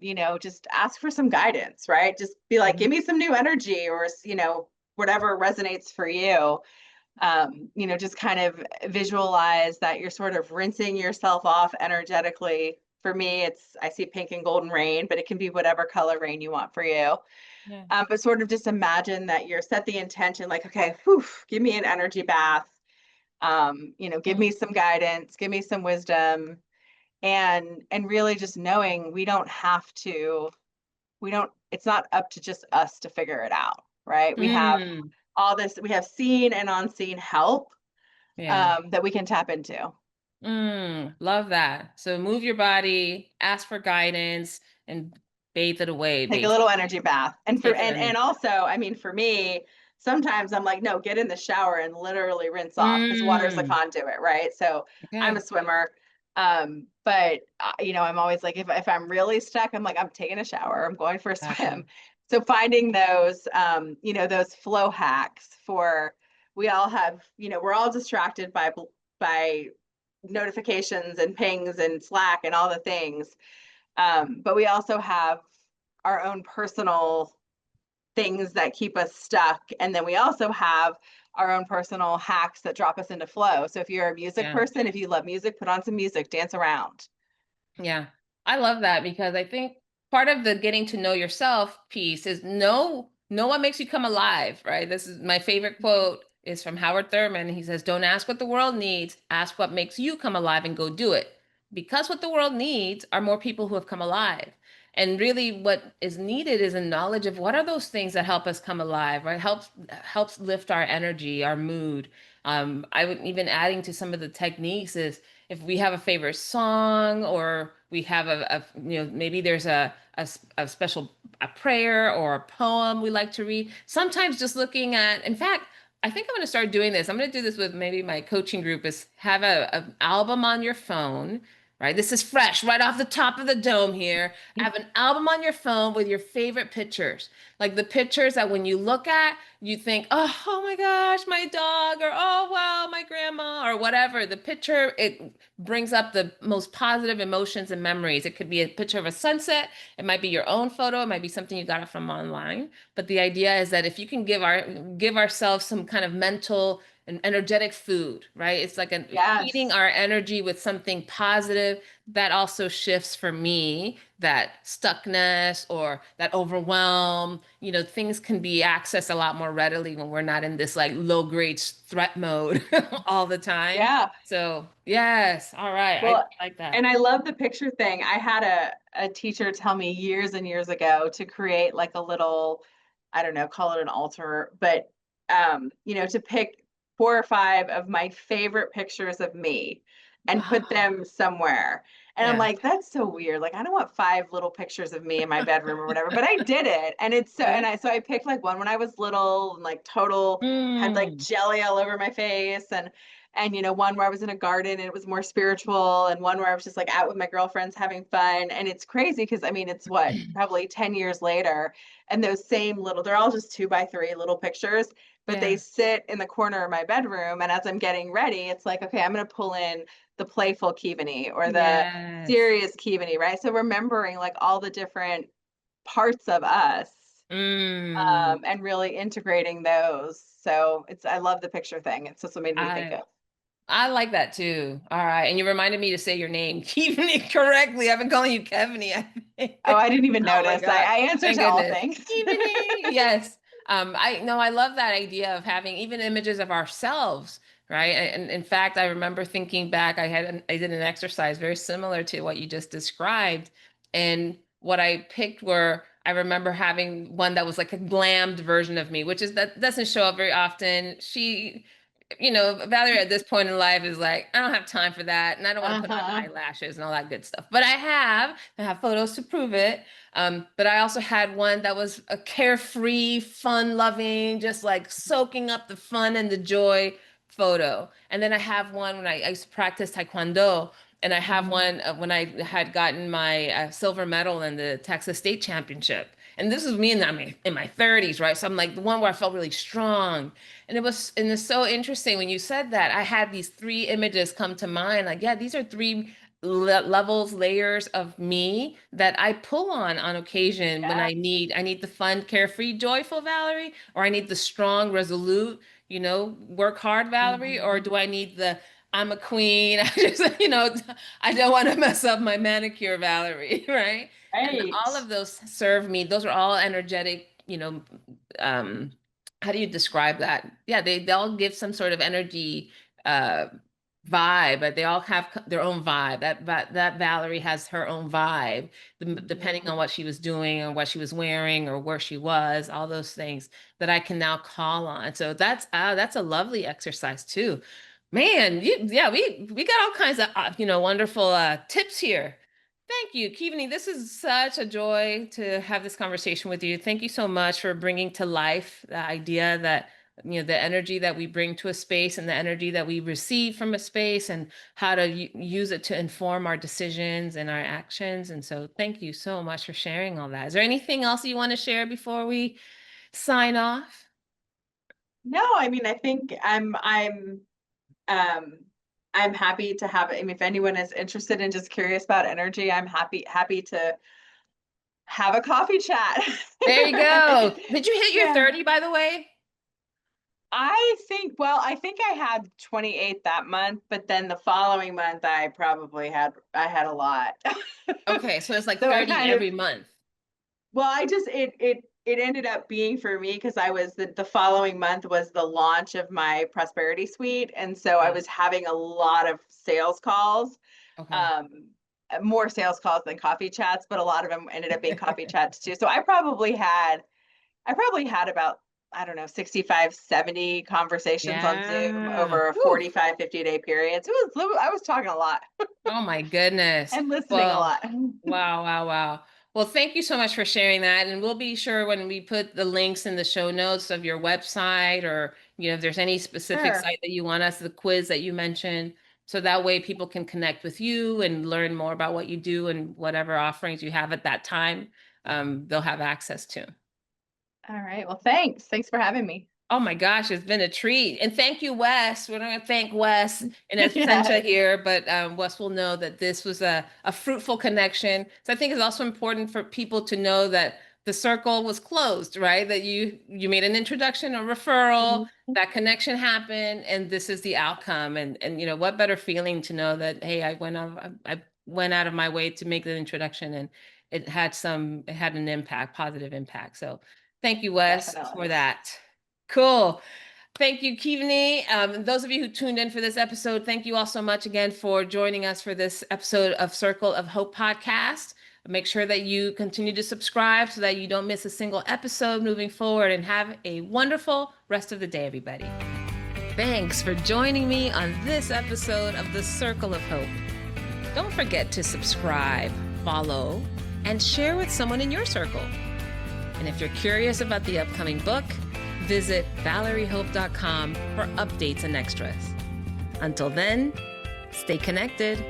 you know, just ask for some guidance, right? Just be like, Mhm. give me some new energy, or, you know, whatever resonates for you. You know, just kind of visualize that you're sort of rinsing yourself off energetically. For me, it's, I see pink and golden rain, but it can be whatever color rain you want for you. Yeah. But sort of just imagine that you're set the intention, like, okay, whew, give me an energy bath. You know, give me Mm, some guidance, give me some wisdom, and really just knowing we don't, it's not up to just us to figure it out, right? We have mm, all this, we have seen and unseen help yeah. that we can tap into. Love that. So move your body, ask for guidance, and bathe it away, Take a little basically. energy bath. And for Take an and energy. also, I mean, for me, sometimes I'm like, no, get in the shower and literally rinse off because water's a Mm, conduit, right? So I'm a okay. swimmer. But you know, I'm always like, if I'm really stuck, I'm like, I'm taking a shower, I'm going for a swim. Exactly. So finding those, you know, those flow hacks for, we all have, you know, we're all distracted by notifications and pings and Slack and all the things. But we also have our own personal things that keep us stuck. And then we also have our own personal hacks that drop us into flow. So if you're a music Yeah. person, if you love music, put on some music, dance around. Yeah, I love that because I think part of the getting to know yourself piece is know what makes you come alive, right? This is my favorite quote is from Howard Thurman. He says, "Don't ask what the world needs, ask what makes you come alive and go do it." Because what the world needs are more people who have come alive. And really what is needed is a knowledge of what are those things that help us come alive, right? Helps lift our energy, our mood. I would even adding to some of the techniques is if we have a favorite song or we have maybe there's a special a prayer or a poem we like to read, sometimes just looking at, in fact, I think I'm going to start doing this. I'm going to do this with maybe my coaching group is have an album on your phone, right? This is fresh right off the top of the dome here. Have an album on your phone with your favorite pictures, like the pictures that when you look at you think, oh my gosh, my dog, or oh wow, my grandma, or whatever. The picture, it brings up the most positive emotions and memories. It could be a picture of a sunset, it might be your own photo, it might be something you got it from online. But the idea is that if you can give ourselves some kind of mental and energetic food, right? It's like feeding Yes. our energy with something positive that also shifts for me that stuckness or that overwhelm. Things can be accessed a lot more readily when we're not in this like low grade threat mode all the time. Yeah. So, yes, all right. I Well, like that. and I love the picture thing. I had a teacher tell me years and years ago to create like a little, I don't know, call it an altar, but you know, to pick 4 or 5 of my favorite pictures of me and put Wow. them somewhere. And I'm Yeah. like, that's so weird. Like, I don't want 5 little pictures of me in my bedroom or whatever, but I did it. And it's so, Okay. so I picked like one when I was little and like total, had like Mm, jelly all over my face, and you know, one where I was in a garden and it was more spiritual, and one where I was just like out with my girlfriends having fun. And it's crazy because I mean, it's what, probably 10 years later, and those same little, they're all just 2 by 3 little pictures, but they yeah. sit in the corner of my bedroom. And as I'm getting ready, it's like, okay, I'm going to pull in the playful Keveney or the Yes. serious Keveney, right? So remembering like all the different parts of us, Mm, and really integrating those. So it's, I love the picture thing. It's just what made me think I of. I like that too. All right. And you reminded me to say your name, Keveney, correctly. I've been calling you Keveney, I Oh, think. I didn't even Oh my notice. God. I answer Thank to all goodness. things. Keveney. Yes. I know I love that idea of having even images of ourselves, right? And in fact, I remember thinking back, I did an exercise very similar to what you just described. And what I picked were I remember having one that was like a glammed version of me, which is that doesn't show up very often. Valerie at this point in life is like, I don't have time for that. And I don't want to put on Uh-huh. eyelashes and all that good stuff. But I have photos to prove it. But I also had one that was a carefree, fun loving, just like soaking up the fun and the joy photo. And then I have one when I used to practice Taekwondo. And I have Mhm. one when I had gotten my silver medal in the Texas State Championship. And this was me in my 30s, right? So I'm like the one where I felt really strong. And it's so interesting when you said that. I had these three images come to mind. Like, yeah, these are three levels, layers of me that I pull on occasion when Yeah. I need the fun, carefree, joyful Valerie, or I need the strong, resolute, work hard Valerie, or Mhm. do I need the I'm a queen. I just, I don't want to mess up my manicure, Valerie, right? And Right. all of those serve me. Those are all energetic, um, how do you describe that? Yeah, they all give some sort of energy uh vibe, but they all have their own vibe. That Valerie has her own vibe, depending Mhm. on what she was doing or what she was wearing or where she was, all those things that I can now call on. So that's a lovely exercise too. Man, yeah, we got all kinds of wonderful tips here. Thank you, Keveney. This is such a joy to have this conversation with you. Thank you so much for bringing to life the idea that, the energy that we bring to a space and the energy that we receive from a space and how to use it to inform our decisions and our actions. And so thank you so much for sharing all that. Is there anything else you want to share before we sign off? No, I mean, I think um I'm happy to have it. I mean, if anyone is interested and just curious about energy, I'm happy to have a coffee chat. There you go. Did you hit your Yeah. 30, by the way? I think I had 28 that month, but then the following month I had a lot. Okay, so it's like So I 30 kind of every month. well, I just it ended up being for me because I was the following month was the launch of my prosperity suite, and so I was having a lot of sales calls, Okay. um, more sales calls than coffee chats, but a lot of them ended up being coffee chats too. So I probably had about, I don't know, 65, 70 conversations on Zoom Yeah. over a Whew. 45, 50-day period. So I was talking a lot Oh my goodness. and listening a Well, lot. wow, wow, wow. Well, thank you so much for sharing that. And we'll be sure when we put the links in the show notes of your website or, if there's any specific Sure. site that you want us, the quiz that you mentioned. So that way people can connect with you and learn more about what you do and whatever offerings you have at that time, they'll have access to. All right. Well, thanks. Thanks for having me. Oh my gosh, it's been a treat. And thank you, Wes. We're going to thank Wes in absentia Yes. here, but Wes will know that this was a fruitful connection. So I think it's also important for people to know that the circle was closed, right? That you made an introduction, a referral, Mhm. that connection happened, and this is the outcome. And what better feeling to know that, hey, I went out of my way to make the introduction and it had an impact, positive impact. So thank you, Wes, for Definitely. that. Cool. Thank you, Keveney. Those of you who tuned in for this episode, thank you all so much again for joining us for this episode of Circle of Hope podcast. Make sure that you continue to subscribe so that you don't miss a single episode moving forward, and have a wonderful rest of the day, everybody. Thanks for joining me on this episode of the Circle of Hope. Don't forget to subscribe, follow, and share with someone in your circle. And if you're curious about the upcoming book, visit valeriehope.com for updates and extras. Until then, stay connected.